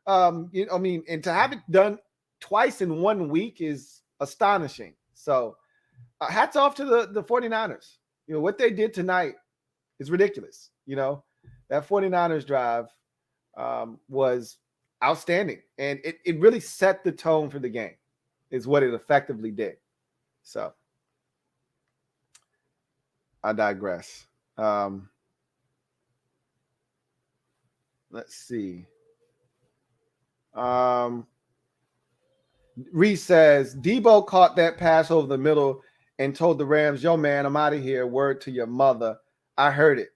and to have it done twice in 1 week is astonishing. So hats off to the 49ers. What they did tonight is ridiculous. That 49ers drive was outstanding. And it really set the tone for the game is what it effectively did. So I digress. Let's see. Reese says, Debo caught that pass over the middle and told the Rams, yo, man, I'm out of here. Word to your mother. I heard it.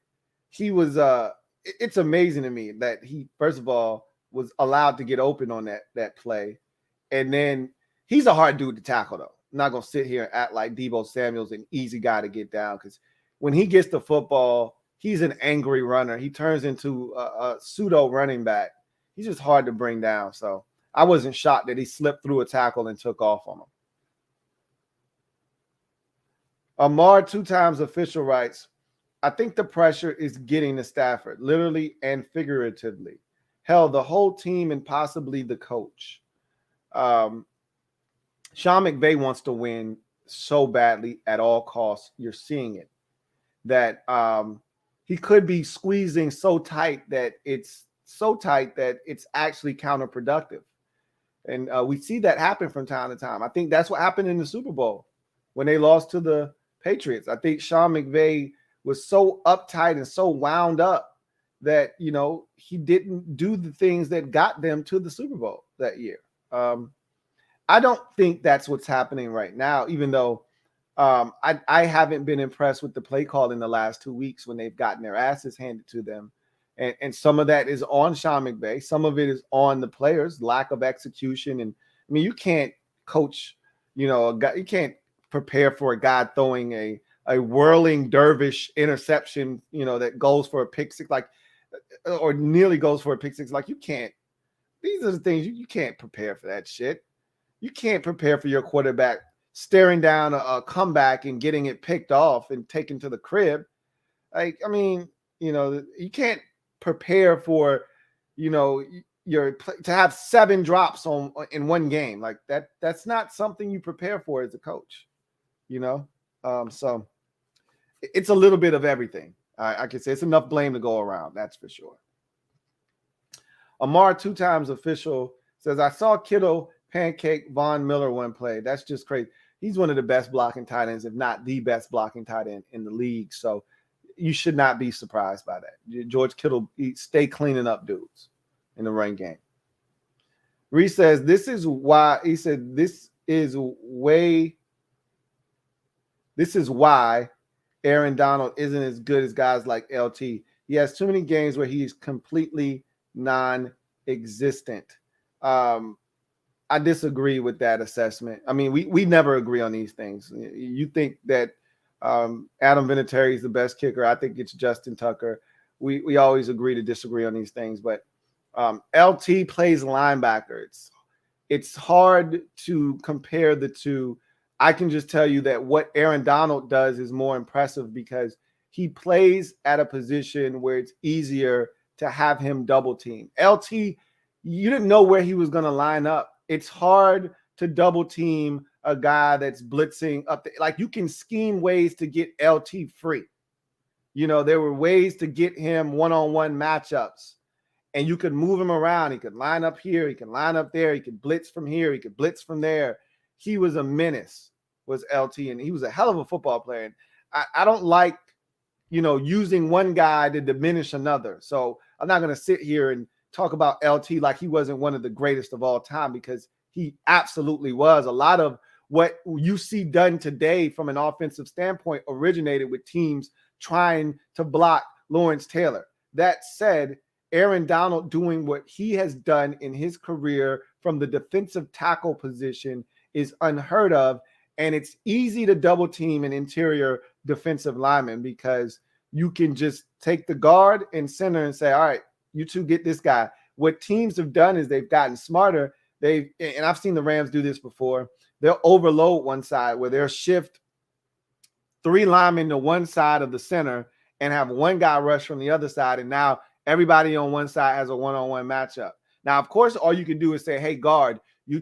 He was it's amazing to me that he, first of all, was allowed to get open on that play. And then he's a hard dude to tackle, though. I'm not going to sit here and act like Debo Samuel's an easy guy to get down, because when he gets the football, he's an angry runner. He turns into a pseudo running back. He's just hard to bring down. So I wasn't shocked that he slipped through a tackle and took off on him. Amar, 2-times official, writes, I think the pressure is getting to Stafford, literally and figuratively. Hell, the whole team and possibly the coach. Sean McVay wants to win so badly at all costs. You're seeing it. That he could be squeezing so tight that it's actually counterproductive. And we see that happen from time to time. I think that's what happened in the Super Bowl when they lost to the Patriots. I think Sean McVay was so uptight and so wound up that, he didn't do the things that got them to the Super Bowl that year. I don't think that's what's happening right now, even though I haven't been impressed with the play call in the last 2 weeks when they've gotten their asses handed to them. And some of that is on Sean McVay. Some of it is on the players' lack of execution. And I mean, you can't coach, a guy, you can't prepare for a guy throwing a whirling dervish interception, that goes for a pick six, or nearly goes for a pick six. Like, you can't. These are the things you can't prepare for that shit. You can't prepare for your quarterback staring down a comeback and getting it picked off and taken to the crib. Like, I mean, you can't prepare for, to have 7 drops in one game. Like that's not something you prepare for as a coach, so it's a little bit of everything. I can say it's enough blame to go around. That's for sure. Amar, 2-times official, says, I saw Kittle pancake Von Miller one play. That's just crazy. He's one of the best blocking tight ends, if not the best blocking tight end in the league. So you should not be surprised by that. George Kittle, stay cleaning up dudes in the run game. Reese says, this is why Aaron Donald isn't as good as guys like LT. He has too many games where he's completely non-existent. I disagree with that assessment. I mean, we never agree on these things. You think that Adam Vinatieri is the best kicker. I think it's Justin Tucker. We always agree to disagree on these things. But LT plays linebacker. It's hard to compare the two. I can just tell you that what Aaron Donald does is more impressive because he plays at a position where it's easier to have him double team. LT, you didn't know where he was going to line up. It's hard to double team a guy that's blitzing up there. Like, you can scheme ways to get LT free. You know, there were ways to get him one-on-one matchups, and you could move him around. He could line up here. He could line up there. He could blitz from here. He could blitz from there. He was a menace, was LT, and he was a hell of a football player. And I don't like, you know, using one guy to diminish another. So I'm not going to sit here and talk about LT like he wasn't one of the greatest of all time, because he absolutely was. A lot of what you see done today from an offensive standpoint originated with teams trying to block Lawrence Taylor. That said, Aaron Donald doing what he has done in his career from the defensive tackle position is unheard of. And it's easy to double team an interior defensive lineman because you can just take the guard and center and say, all right, you two get this guy. What teams have done is they've gotten smarter. And I've seen the Rams do this before. They'll overload one side where they'll shift 3 linemen to one side of the center and have one guy rush from the other side. And now everybody on one side has a one-on-one matchup. Now, of course, all you can do is say, hey, guard, you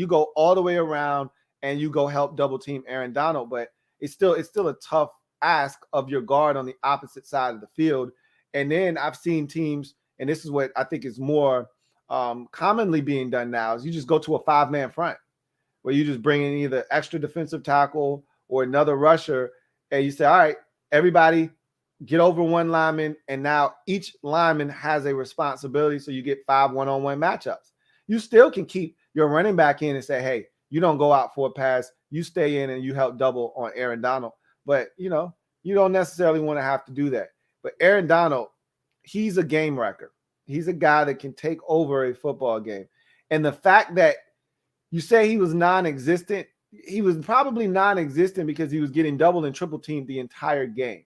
go all the way around and you go help double team Aaron Donald. But it's still a tough ask of your guard on the opposite side of the field. And then I've seen teams, and this is what I think is more commonly being done now, is you just go to a 5-man front where you just bring in either extra defensive tackle or another rusher, and you say, all right, everybody get over one lineman, and now each lineman has a responsibility, so you get 5 one-on-one matchups. You still can keep your running back in and say, hey, you don't go out for a pass, you stay in and you help double on Aaron Donald. But, you know, you don't necessarily want to have to do that. But Aaron Donald, he's a game wrecker. He's a guy that can take over a football game. And the fact that you say he was non-existent, he was probably non-existent because he was getting double and triple teamed the entire game.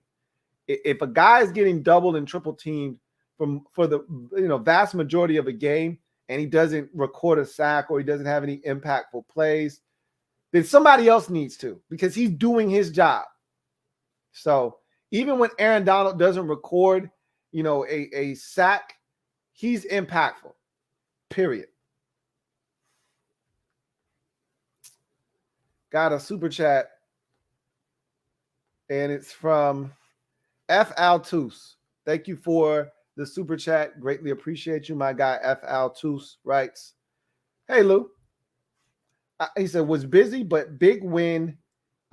If a guy is getting doubled and triple teamed for the vast majority of a game, and he doesn't record a sack or he doesn't have any impactful plays, then somebody else needs to, because he's doing his job. So even when Aaron Donald doesn't record, a sack, he's impactful, period. Got a super chat, and it's from F. Altus. Thank you for the super chat. Greatly appreciate you. My guy F. Altus writes, hey, Lou. He said, was busy, but big win.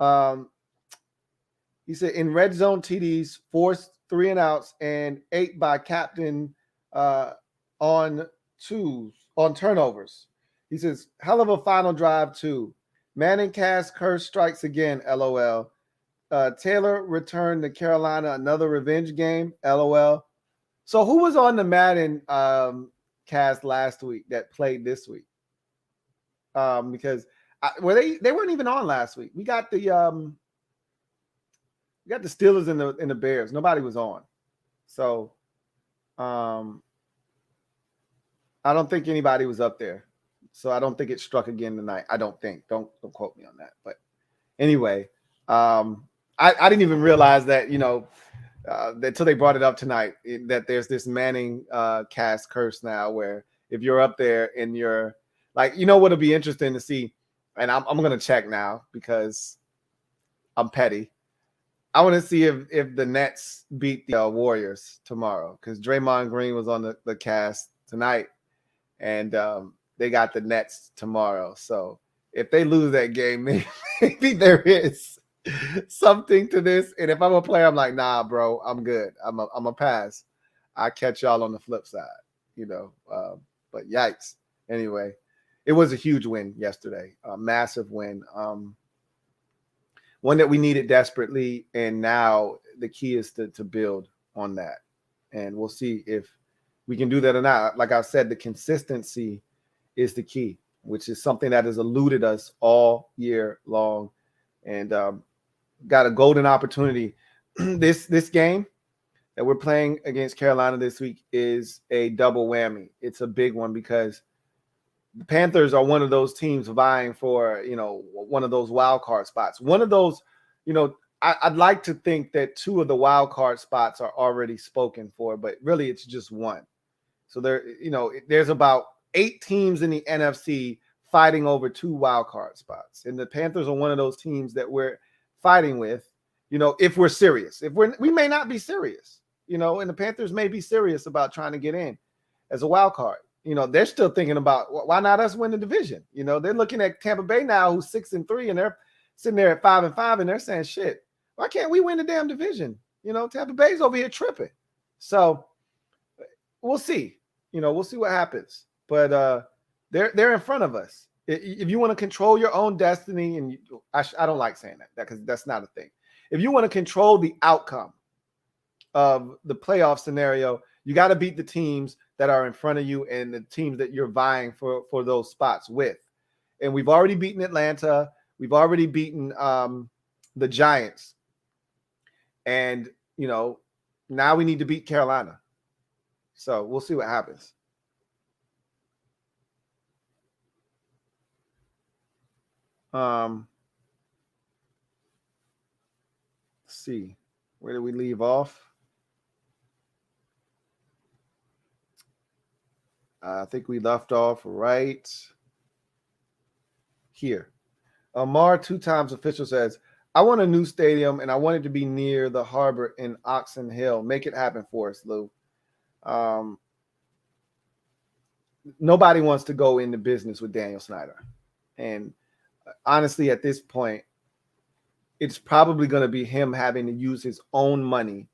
He said, in red zone TDs, forced 3 and outs, and 8 by captain on turnovers. He says, hell of a final drive, too. Manning cast curse strikes again, LOL. Taylor returned to Carolina, another revenge game, LOL. So who was on the Madden cast last week that played this week? Because they weren't even on last week. We got the Steelers and the Bears. Nobody was on. So I don't think anybody was up there. So I don't think it struck again tonight. I don't think. Don't quote me on that. But anyway, I didn't even realize that, until they brought it up tonight, that there's this Manning cast curse now, where if you're up there and you're like, what'll be interesting to see, and I'm going to check now because I'm petty. I want to see if the Nets beat the Warriors tomorrow, because Draymond Green was on the cast tonight, and they got the Nets tomorrow. So if they lose that game, maybe there is something to this. And if I'm a player, I'm like, nah, bro, I'm good. I'm a pass. I'll catch y'all on the flip side, but yikes. Anyway, it was a huge win yesterday, a massive win. One that we needed desperately, and now the key is to build on that. And we'll see if we can do that or not. Like I said, the consistency is the key, which is something that has eluded us all year long. And got a golden opportunity. This game that we're playing against Carolina this week is a double whammy. It's a big one because the Panthers are one of those teams vying for, one of those wild card spots. One of those, I'd like to think that 2 of the wild card spots are already spoken for, but really it's just one. So there's about 8 teams in the NFC fighting over 2 wild card spots. And the Panthers are one of those teams that we're fighting with, if we're serious. We may not be serious, and the Panthers may be serious about trying to get in as a wild card. They're still thinking about why not us win the division. They're looking at Tampa Bay now, who's 6-3, and they're sitting there at 5-5, and they're saying, shit, why can't we win the damn division? Tampa Bay's over here tripping. So we'll see. We'll see what happens. But they're in front of us. If you want to control your own destiny, and I don't like saying that because that's not a thing. If you want to control the outcome of the playoff scenario, you got to beat the teams that are in front of you and the teams that you're vying for those spots with. And we've already beaten Atlanta. We've already beaten the Giants. And, now we need to beat Carolina. So we'll see what happens. Let's see. Where did we leave off? I think we left off right here. Amar 2 times official says, I want a new stadium and I want it to be near the harbor in Oxon Hill. Make it happen for us, Lou. Nobody wants to go into business with Daniel Snyder. And honestly, at this point, it's probably going to be him having to use his own money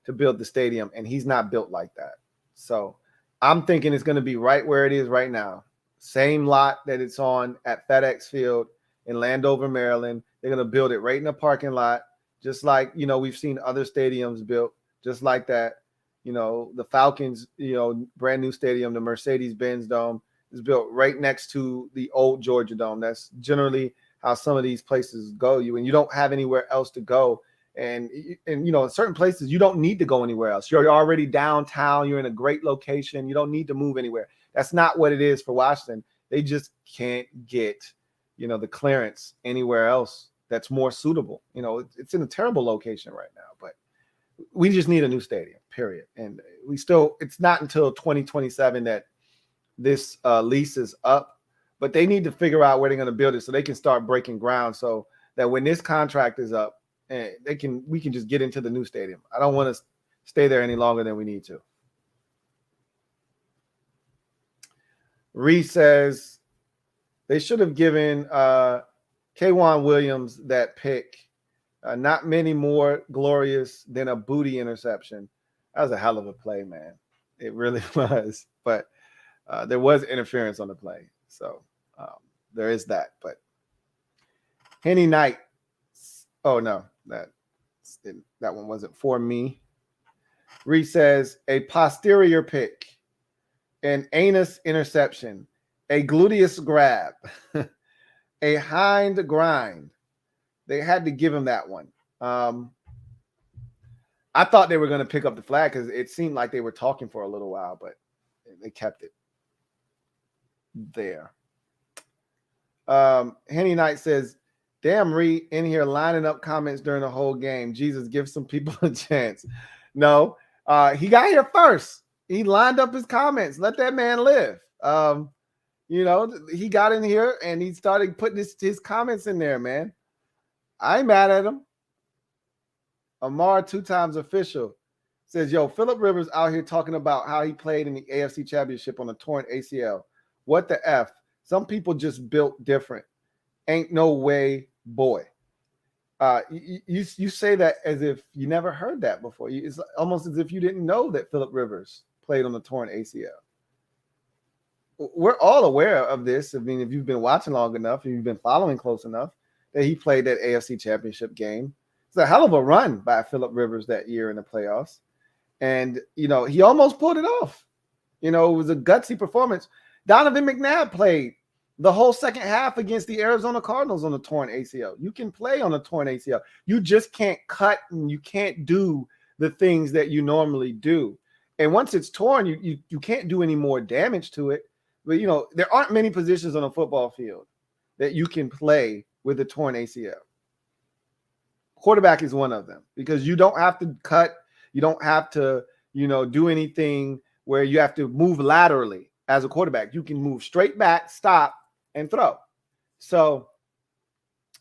to build the stadium, and he's not built like that. So I'm thinking it's going to be right where it is right now. Same lot that it's on at FedEx Field in Landover, Maryland. They're going to build it right in the parking lot, just like, we've seen other stadiums built just like that. The Falcons, brand new stadium, the Mercedes-Benz Dome is built right next to the old Georgia Dome. That's generally how some of these places go. And you don't have anywhere else to go. And in certain places, you don't need to go anywhere else. You're already downtown. You're in a great location. You don't need to move anywhere. That's not what it is for Washington. They just can't get, the clearance anywhere else that's more suitable. It's in a terrible location right now, but we just need a new stadium, period. And it's not until 2027 that this lease is up, but they need to figure out where they're going to build it so they can start breaking ground so that when this contract is up, we can just get into the new stadium. I don't want to stay there any longer than we need to. Reese says they should have given K'Wan Williams that pick. Not many more glorious than a booty interception. That was a hell of a play, man. It really was. But there was interference on the play. So there is that. But Henny Knight. Oh, no. That one wasn't for me. Reese says a posterior pick, an anus interception, a gluteus grab, a hind grind. They had to give him that one. I thought they were going to pick up the flag because it seemed like they were talking for a little while, but they kept it there. Henny Knight says, damn, Reed in here lining up comments during the whole game. Jesus, give some people a chance. No, he got here first. He lined up his comments. Let that man live. He got in here and he started putting his comments in there, man. I ain't mad at him. Amar 2 times official says, yo, Phillip Rivers out here talking about how he played in the AFC Championship on a torn ACL. What the F? Some people just built different. Ain't no way, boy. You say that as if you never heard that before. It's almost as if you didn't know that Phillip Rivers played on a torn ACL. We're all aware of this. I mean, if you've been watching long enough, if you've been following close enough, that he played that AFC Championship game. It's a hell of a run by Phillip Rivers that year in the playoffs. And, he almost pulled it off. It was a gutsy performance. Donovan McNabb played the whole second half against the Arizona Cardinals on a torn ACL. You can play on a torn ACL. You just can't cut and you can't do the things that you normally do. And once it's torn, you can't do any more damage to it. But, there aren't many positions on a football field that you can play with a torn ACL. Quarterback is one of them because you don't have to cut. You don't have to, do anything where you have to move laterally as a quarterback. You can move straight back, stop, and throw. So,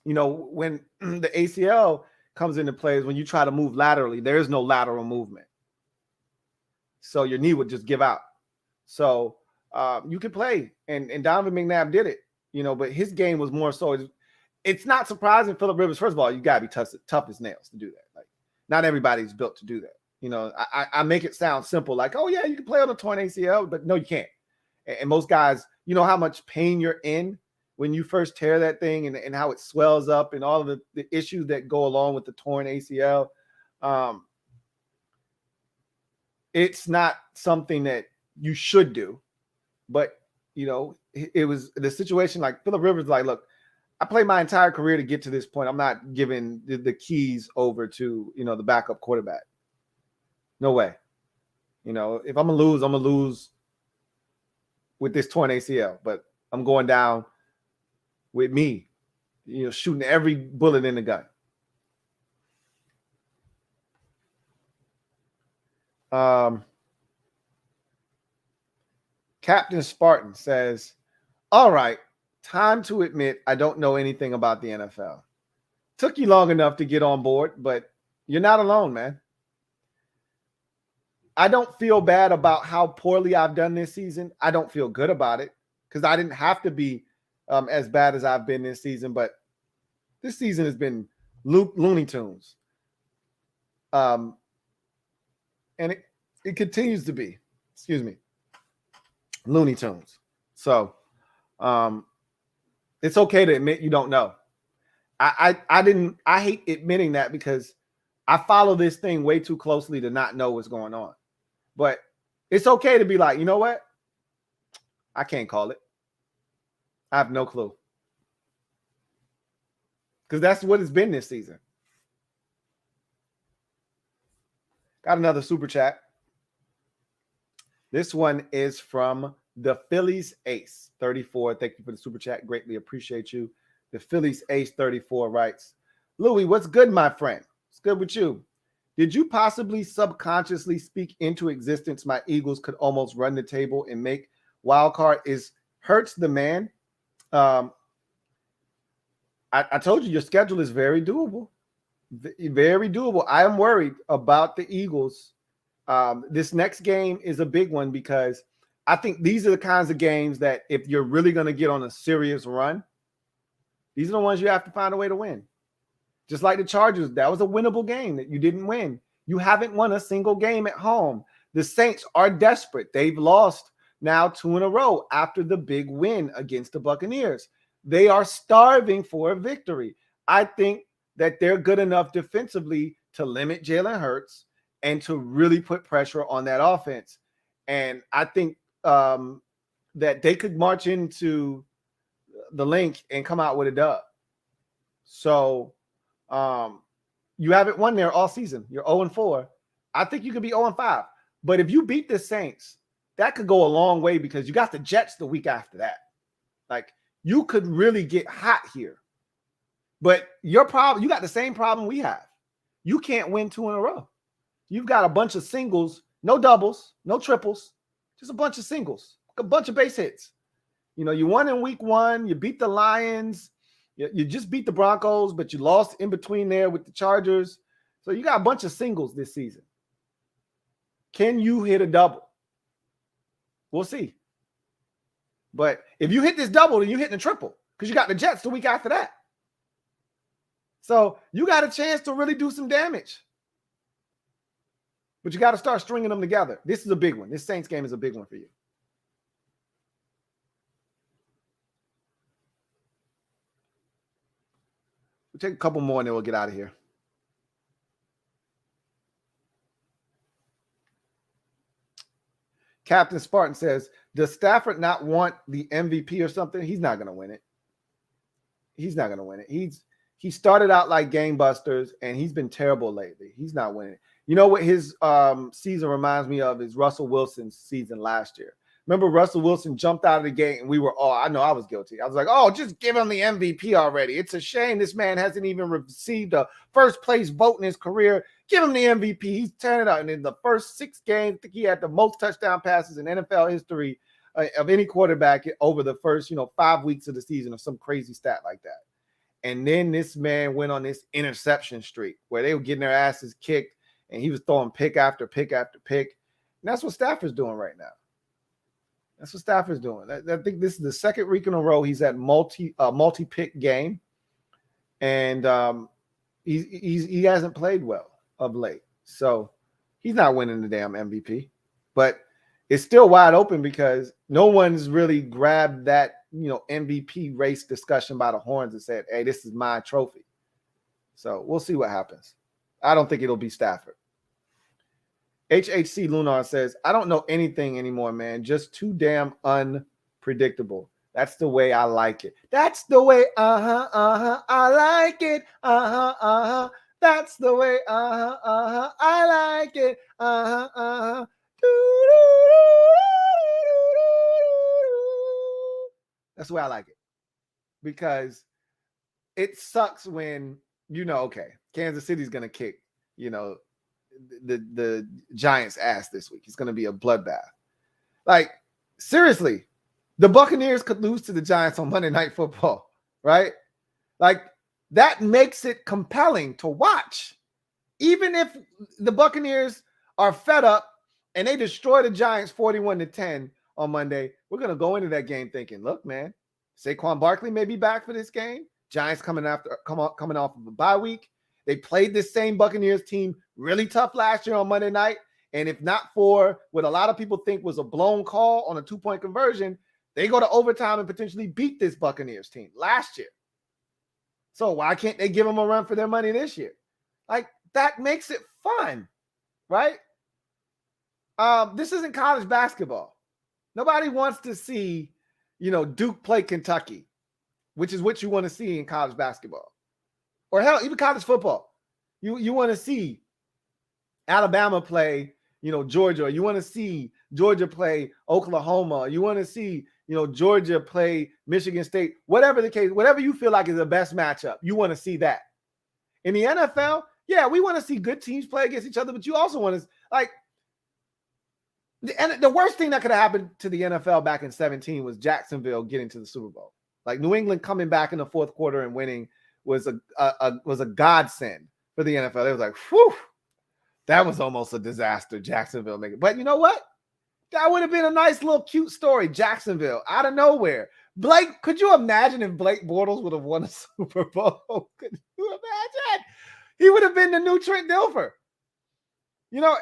when the ACL comes into play is when you try to move laterally, there is no lateral movement. So your knee would just give out. So you could play, and Donovan McNabb did it, but his game was more so. It's not surprising Phillip Rivers. First of all, you gotta be tough as nails to do that. Like, not everybody's built to do that. I make it sound simple, like, oh yeah, you can play on a torn ACL, but no, you can't. And most guys, how much pain you're in when you first tear that thing, and how it swells up, and all of the issues that go along with the torn ACL. It's not something that you should do, but it was the situation. Like Phillip Rivers, like, look, I played my entire career to get to this point. I'm not giving the keys over to, the backup quarterback. No way. If I'm going to lose, I'm going to lose with this torn ACL. But I'm going down with me, shooting every bullet in the gun. Captain Spartan says, all right, time to admit I don't know anything about the NFL. Took you long enough to get on board, but you're not alone, man. I don't feel bad about how poorly I've done this season. I don't feel good about it because I didn't have to be as bad as I've been this season, but this season has been Looney Tunes. And it continues to be, Looney Tunes. So it's okay to admit you don't know. I hate admitting that because I follow this thing way too closely to not know what's going on. But it's okay to be like, you know what? I can't call it. I have no clue. Because that's what it's been this season. Got another super chat. This one is from the Phillies Ace 34. Thank you for the super chat. Greatly appreciate you. The Phillies Ace 34 writes, Louie, what's good, my friend? What's good with you? Did you possibly subconsciously speak into existence my Eagles could almost run the table and make wildcard? Is Hurts the man? I told you your schedule is very doable. Very doable. I am worried about the Eagles. This next game is a big one because I think these are the kinds of games that if you're really going to get on a serious run, these are the ones you have to find a way to win. Just like the Chargers, that was a winnable game that you didn't win. You haven't won a single game at home. The Saints are desperate. They've lost now 2 in a row after the big win against the Buccaneers. They are starving for a victory. I think that they're good enough defensively to limit Jalen Hurts and to really put pressure on that offense. And I think that they could march into the link and come out with a dub. So you haven't won there all season. You're 0-4. I think you could be 0-5. But if you beat the Saints, that could go a long way because you got the Jets the week after that. Like, you could really get hot here. But your problem, you got the same problem we have. You can't win 2 in a row. You've got a bunch of singles, no doubles, no triples, just a bunch of singles, a bunch of base hits. You won in week 1. You beat the Lions. You just beat the Broncos, but you lost in between there with the Chargers. So you got a bunch of singles this season. Can you hit a double? We'll see. But if you hit this double, then you're hitting a triple because you got the Jets the week after that. So you got a chance to really do some damage. But you got to start stringing them together. This is a big one. This Saints game is a big one for you. We'll take a couple more and then we'll get out of here. Captain Spartan says, does Stafford not want the MVP or something? He's not going to win it. He's not going to win it. He started out like gangbusters, and he's been terrible lately. He's not winning it. You know what his season reminds me of is Russell Wilson's season last year. Remember, Russell Wilson jumped out of the gate, and we were all, I know I was guilty. I was like, oh, just give him the MVP already. It's a shame this man hasn't even received a first-place vote in his career. Give him the MVP. He's turning out. And in the first 6 games, I think he had the most touchdown passes in NFL history of any quarterback over the first, 5 weeks of the season, or some crazy stat like that. And then this man went on this interception streak where they were getting their asses kicked, and he was throwing pick after pick after pick. And that's what Stafford's doing right now. That's what Stafford's doing. I think this is the second week in a row he's had multi-pick game, and he hasn't played well of late. So he's not winning the damn MVP. But it's still wide open because no one's really grabbed that MVP race discussion by the horns and said, hey, this is my trophy. So we'll see what happens. I don't think it'll be Stafford. HHC Lunar says, I don't know anything anymore, man. Just too damn unpredictable. That's the way I like it. That's the way, I like it. That's the way, I like it. That's the way I like it. Because it sucks when, okay, Kansas City's going to kick, the Giants' ass this week. It's going to be a bloodbath. Like, seriously, the Buccaneers could lose to the Giants on Monday Night Football, right? Like, that makes it compelling to watch. Even if the Buccaneers are fed up and they destroy the Giants 41-10 on Monday, we're going to go into that game thinking, look, man, Saquon Barkley may be back for this game. Giants coming off of a bye week. They played this same Buccaneers team really tough last year on Monday night. And if not for what a lot of people think was a blown call on a 2-point conversion, they go to overtime and potentially beat this Buccaneers team last year. So why can't they give them a run for their money this year? Like, that makes it fun, right? This isn't college basketball. Nobody wants to see, Duke play Kentucky, which is what you want to see in college basketball. Or hell, even college football. You want to see Alabama play, Georgia. You want to see Georgia play Oklahoma. You want to see, Georgia play Michigan State. Whatever the case, whatever you feel like is the best matchup, you want to see that. In the NFL, yeah, we want to see good teams play against each other, but you also want to, like, the worst thing that could have happened to the NFL back in 2017 was Jacksonville getting to the Super Bowl. Like, New England coming back in the fourth quarter and winning was a godsend for the NFL. It was like, whew, that was almost a disaster, Jacksonville making. But you know what? That would have been a nice little cute story, Jacksonville, out of nowhere. Blake, could you imagine if Blake Bortles would have won a Super Bowl? Could you imagine? He would have been the new Trent Dilfer.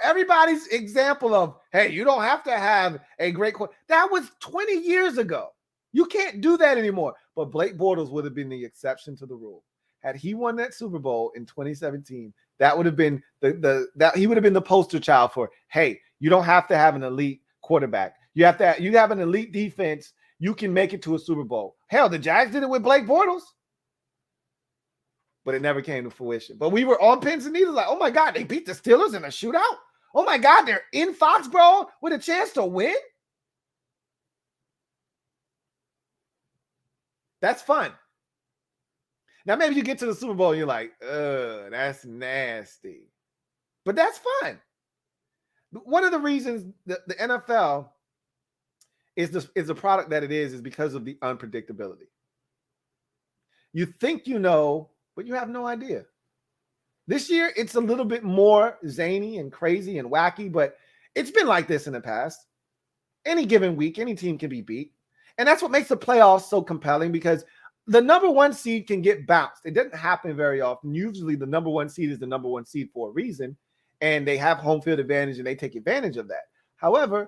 Everybody's example of, hey, you don't have to have a great – that was 20 years ago. You can't do that anymore. But Blake Bortles would have been the exception to the rule. Had he won that Super Bowl in 2017, that would have been he would have been the poster child for, hey, you don't have to have an elite quarterback. You have an elite defense. You can make it to a Super Bowl. Hell, the Jags did it with Blake Bortles. But it never came to fruition. But we were on pins and needles like, oh my God, they beat the Steelers in a shootout. Oh my God, they're in Foxborough with a chance to win. That's fun. Now, maybe you get to the Super Bowl and you're like, that's nasty. But that's fun. One of the reasons that the NFL is the product that it is because of the unpredictability. You think you know, but you have no idea. This year, it's a little bit more zany and crazy and wacky, but it's been like this in the past. Any given week, any team can be beat. And that's what makes the playoffs so compelling, because the number one seed can get bounced. It doesn't happen very often. Usually the number one seed is the number one seed for a reason, and they have home field advantage and they take advantage of that. However,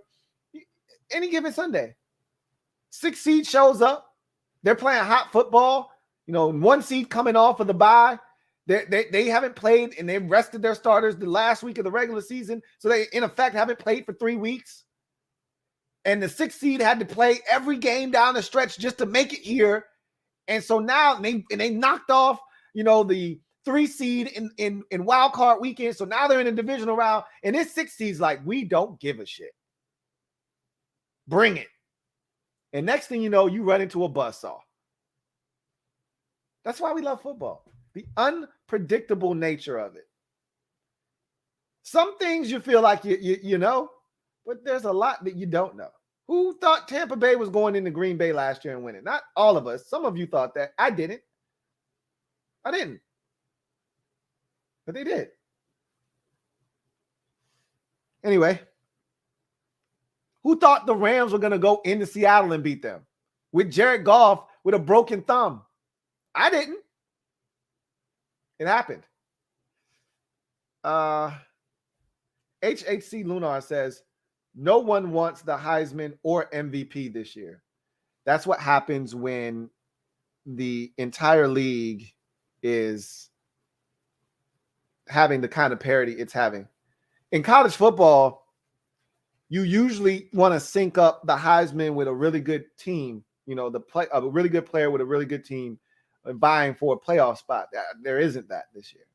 any given Sunday, 6 seed shows up. They're playing hot football. 1 seed coming off of the bye. They haven't played, and they've rested their starters the last week of the regular season. So they, in effect, haven't played for 3 weeks. And the 6th seed had to play every game down the stretch just to make it here. And so now they knocked off, the 3 seed in wild card weekend. So now they're in a divisional round. And this 6 seed's like, we don't give a shit. Bring it. And next thing you know, you run into a buzzsaw. That's why we love football. The unpredictable nature of it. Some things you feel like you know, but there's a lot that you don't know. Who thought Tampa Bay was going into Green Bay last year and winning? Not all of us. Some of you thought that. I didn't. But they did. Anyway, who thought the Rams were going to go into Seattle and beat them with Jared Goff with a broken thumb? I didn't. It happened. HHC Lunar says, no one wants the Heisman or MVP this year. That's what happens when the entire league is having the kind of parity it's having. In college football, you usually want to sync up the Heisman with a really good team, a really good player with a really good team vying for a playoff spot. There isn't that this year.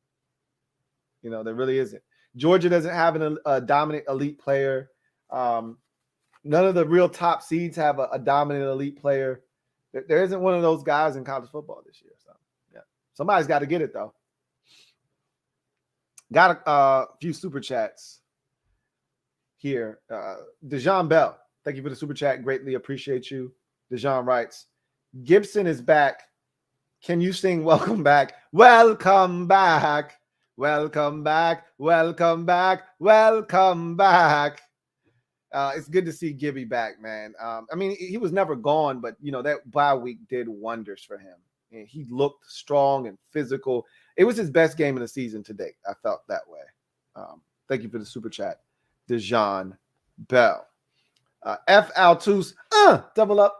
There really isn't. Georgia doesn't have a dominant elite player. None of the real top seeds have a dominant elite player. There isn't one of those guys in college football this year. So, yeah, somebody's got to get it, though. Got a few super chats here. Dejan Bell, thank you for the super chat. Greatly appreciate you. Dejan writes, Gibson is back. Can you sing Welcome Back? Welcome back. Welcome back. Welcome back. Welcome back. It's good to see Gibby back, man. He was never gone, but, that bye week did wonders for him. And he looked strong and physical. It was his best game of the season to date. I felt that way. Thank you for the super chat, Dejan Bell. F. Altus, double up.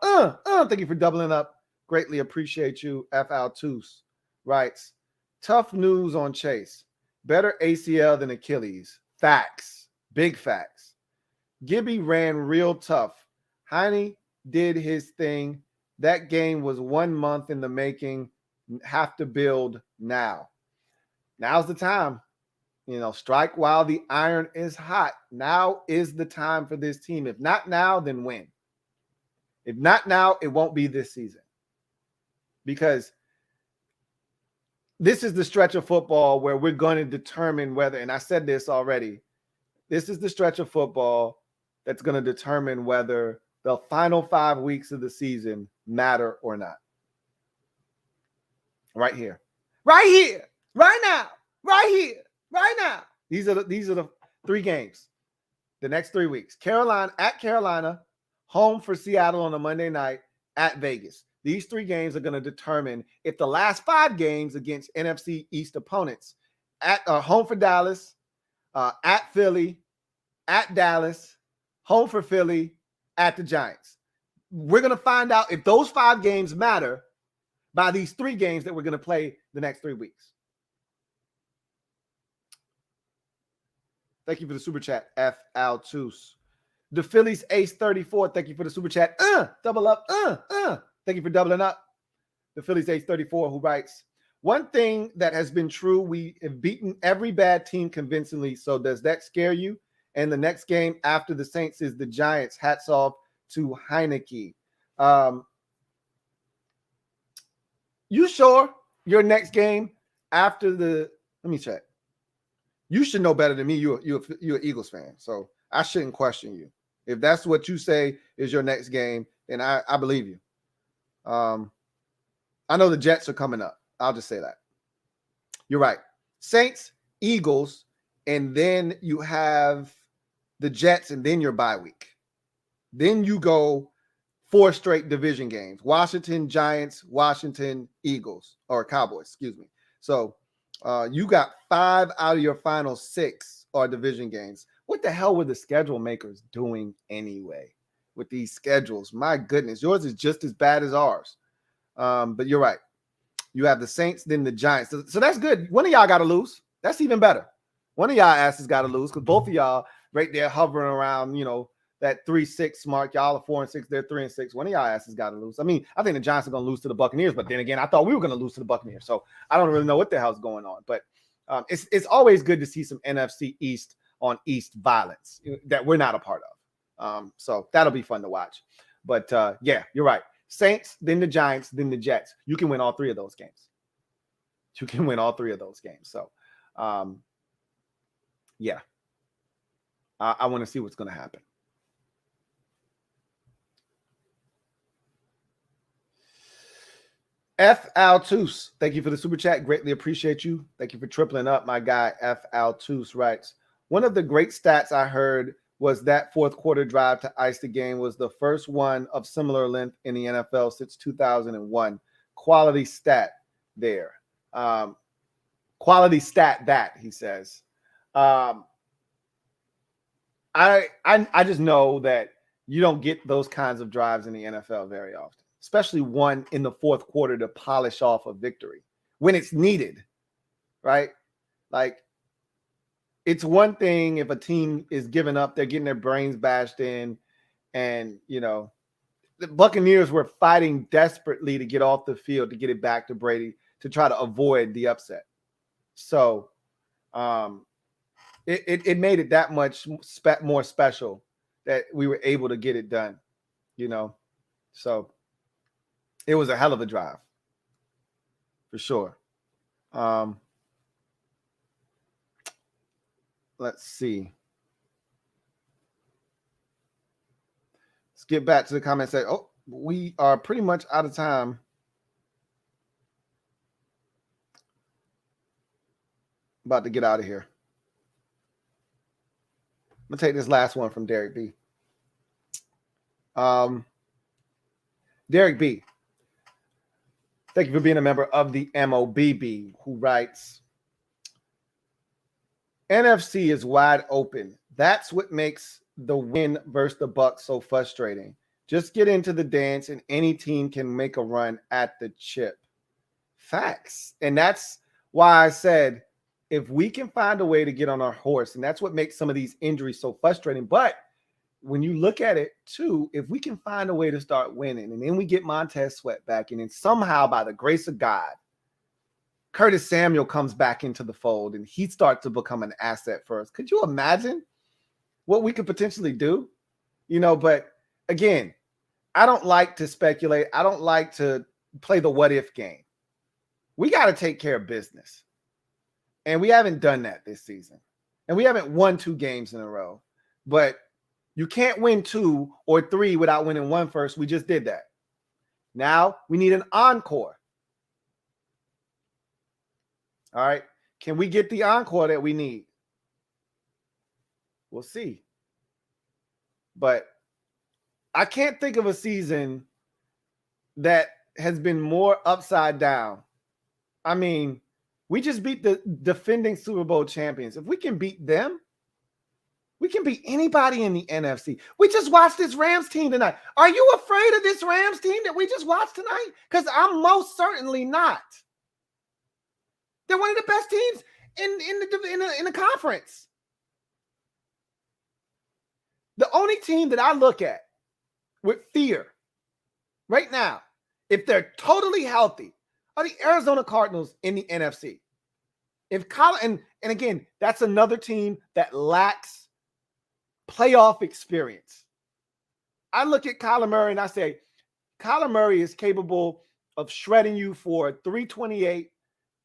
Thank you for doubling up. Greatly appreciate you. F. Altus writes, tough news on Chase. Better ACL than Achilles. Facts. Big facts. Gibby ran real tough. Heine did his thing. That game was 1 month in the making. Have to build now. Now's the time. Strike while the iron is hot. Now is the time for this team. If not now, then when? If not now, it won't be this season. Because this is the stretch of football where we're going to determine whether, and I said this already, this is the stretch of football that's going to determine whether the final 5 weeks of the season matter or not. Right here. Right here. Right now. Right here. Right now. These are the 3 games. The next 3 weeks. At Carolina, home for Seattle on a Monday night, at Vegas. These 3 games are going to determine if the last 5 games against NFC East opponents at home for Dallas, at Philly, at Dallas, home for Philly, at the Giants. We're going to find out if those 5 games matter by these 3 games that we're going to play the next 3 weeks. Thank you for the super chat, F. Altus. The Phillies Ace 34. Thank you for the super chat. Double up. Thank you for doubling up. The Phillies Ace 34 who writes, one thing that has been true, we have beaten every bad team convincingly. So does that scare you? And the next game after the Saints is the Giants. Hats off to Heineke. You sure your next game after the, let me check. You should know better than me. You're an Eagles fan, so I shouldn't question you. If that's what you say is your next game, then I believe you. I know the Jets are coming up. I'll just say that. You're right. Saints, Eagles, and then you have the Jets, and then your bye week. Then you go 4 straight division games. Washington, Giants, Washington, Eagles, or Cowboys, excuse me. So you got 5 out of your final 6 are division games. What the hell were the schedule makers doing anyway with these schedules? My goodness, yours is just as bad as ours. But you're right. You have the Saints, then the Giants. So that's good. One of y'all got to lose. That's even better. One of y'all asses got to lose because both of y'all right there hovering around, that 3-6 mark. Y'all are 4-6. They're 3-6. One of y'all asses got to lose. I mean, I think the Giants are going to lose to the Buccaneers, but then again, I thought we were going to lose to the Buccaneers. So I don't really know what the hell's going on. But it's always good to see some NFC East on East violence that we're not a part of. So that'll be fun to watch. But yeah, you're right. Saints, then the Giants, then the Jets. You can win all three of those games. You can win all three of those games. So yeah, I want to see what's going to happen. F. Altus, thank you for the super chat. Greatly appreciate you. Thank you for tripling up, my guy. F. Altus writes, one of the great stats I heard was that fourth quarter drive to ice the game was the first one of similar length in the NFL since 2001. Quality stat there. Quality stat that, he says. I just know that you don't get those kinds of drives in the NFL very often, especially one in the fourth quarter to polish off a victory when it's needed, right? Like, it's one thing if a team is giving up, they're getting their brains bashed in, and, you know, the Buccaneers were fighting desperately to get off the field, to get it back to Brady, to try to avoid the upset. So it made it that much more special that we were able to get it done, you know. So it was a hell of a drive, for sure. Let's see. Let's get back to the comments. Oh, we are pretty much out of time. About to get out of here. I'm going to take this last one from Derek B. Derek B. Thank you for being a member of the MOBB, who writes, NFC is wide open. That's what makes the win versus the Bucs so frustrating. Just get into the dance and any team can make a run at the chip. Facts. And that's why I said, if we can find a way to get on our horse, and that's what makes some of these injuries so frustrating. But when you look at it too, if we can find a way to start winning, and then we get Montez Sweat back, and then somehow by the grace of God, Curtis Samuel comes back into the fold and he starts to become an asset for us. Could you imagine what we could potentially do? You know, but again, I don't like to speculate. I don't like to play the what if game. We got to take care of business. And we haven't done that this season. And we haven't won 2 games in a row. But you can't win 2 or 3 without winning 1 first. We just did that. Now we need an encore. All right. Can we get the encore that we need? We'll see. But I can't think of a season that has been more upside down. I mean, we just beat the defending Super Bowl champions. If we can beat them, we can beat anybody in the NFC. We just watched this Rams team tonight. Are you afraid of this Rams team that we just watched tonight? Because I'm most certainly not. They're one of the best teams in the conference. The only team that I look at with fear right now, if they're totally healthy, are the Arizona Cardinals in the NFC. And again, that's another team that lacks playoff experience. I look at Kyler Murray and I say, Kyler Murray is capable of shredding you for 328,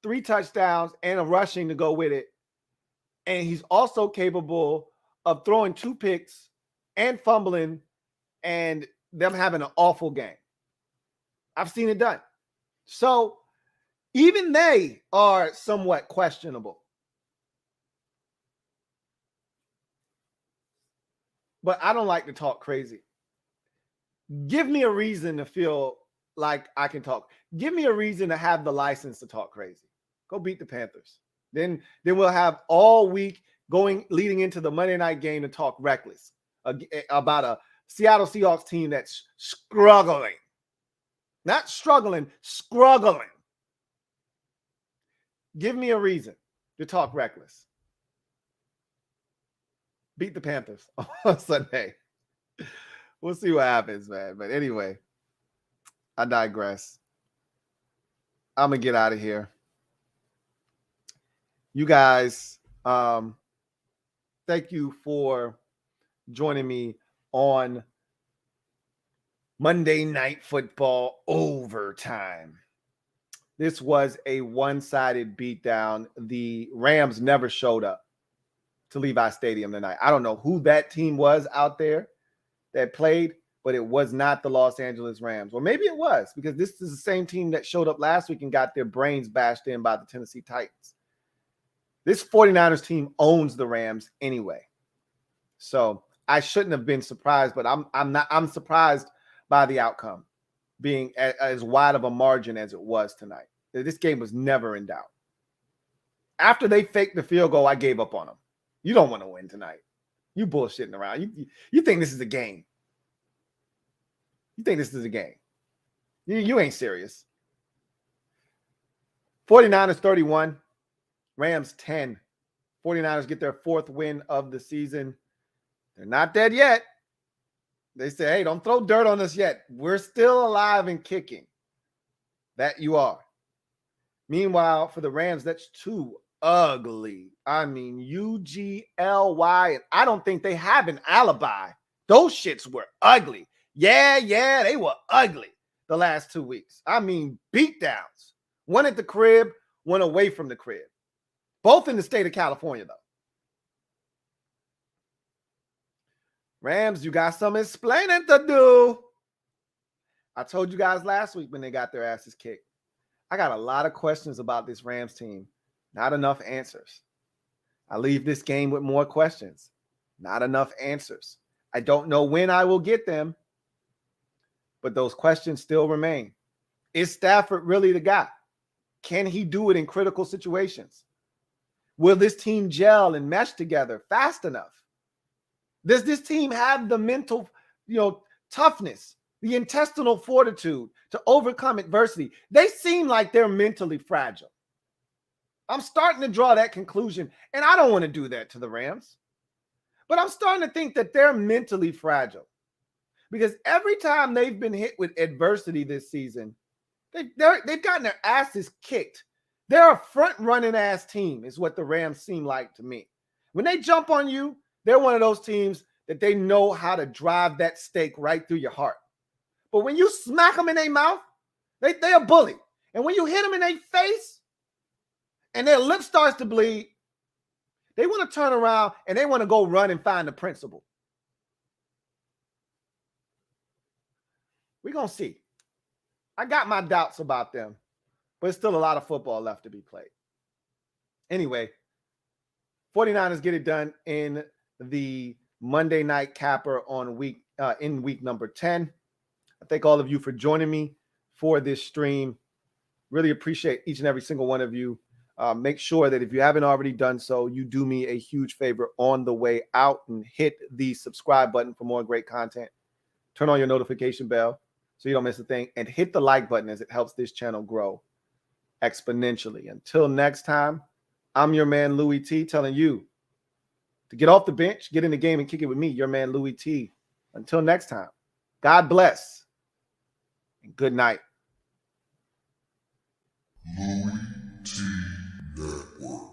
3 touchdowns, and a rushing to go with it. And he's also capable of throwing 2 picks and fumbling and them having an awful game. I've seen it done. So even they are somewhat questionable. But I don't like to talk crazy. Give me a reason to feel like I can talk. Give me a reason to have the license to talk crazy. Go beat the Panthers. Then we'll have all week leading into the Monday night game to talk reckless about a Seattle Seahawks team that's struggling. Not struggling, struggling. Give me a reason to talk reckless. Beat the Panthers on Sunday. We'll see what happens, man. But anyway, I digress. I'm going to get out of here. You guys, thank you for joining me on Monday Night Football Overtime. This was a one-sided beatdown. The Rams never showed up to Levi Stadium tonight. I don't know who that team was out there that played, but it was not the Los Angeles Rams. Or maybe it was, because this is the same team that showed up last week and got their brains bashed in by the Tennessee Titans. This 49ers team owns the Rams anyway. So I shouldn't have been surprised, but I'm surprised by the outcome being as wide of a margin as it was tonight. This game was never in doubt. After they faked the field goal, I gave up on them. You don't want to win tonight. You bullshitting around. You think this is a game. You think this is a game. You ain't serious. 49ers 31, Rams 10. 49ers get their fourth win of the season. They're not dead yet. They say, hey, don't throw dirt on us yet. We're still alive and kicking. That you are. Meanwhile, for the Rams, that's too ugly. I mean, UGLY. And I don't think they have an alibi. Those shits were ugly. Yeah, they were ugly the last 2 weeks. I mean, beatdowns. One at the crib, one away from the crib. Both in the state of California, though. Rams, you got some explaining to do. I told you guys last week when they got their asses kicked. I got a lot of questions about this Rams team. Not enough answers. I leave this game with more questions. Not enough answers. I don't know when I will get them, but those questions still remain. Is Stafford really the guy? Can he do it in critical situations? Will this team gel and mesh together fast enough? Does this team have the mental, toughness, the intestinal fortitude to overcome adversity? They seem like they're mentally fragile. I'm starting to draw that conclusion, and I don't want to do that to the Rams. But I'm starting to think that they're mentally fragile because every time they've been hit with adversity this season, they've gotten their asses kicked. They're a front-running ass team is what the Rams seem like to me. When they jump on you, they're one of those teams that they know how to drive that stake right through your heart. But when you smack them in their mouth, they're a bully. And when you hit them in their face and their lip starts to bleed, they want to turn around and they want to go run and find the principal. We're going to see. I got my doubts about them, but it's still a lot of football left to be played. Anyway, 49ers get it done in the Monday night capper on week number 10. I thank all of you for joining me for this stream. Really appreciate each and every single one of you. Make sure that if you haven't already done so, you do me a huge favor on the way out and hit the subscribe button for more great content. Turn on your notification bell so you don't miss a thing, and hit the like button as it helps this channel grow exponentially. Until next time, I'm your man Louie T, telling you to get off the bench, get in the game, and kick it with me, your man Louie T. Until next time, God bless and good night. LouieTeeNetwork.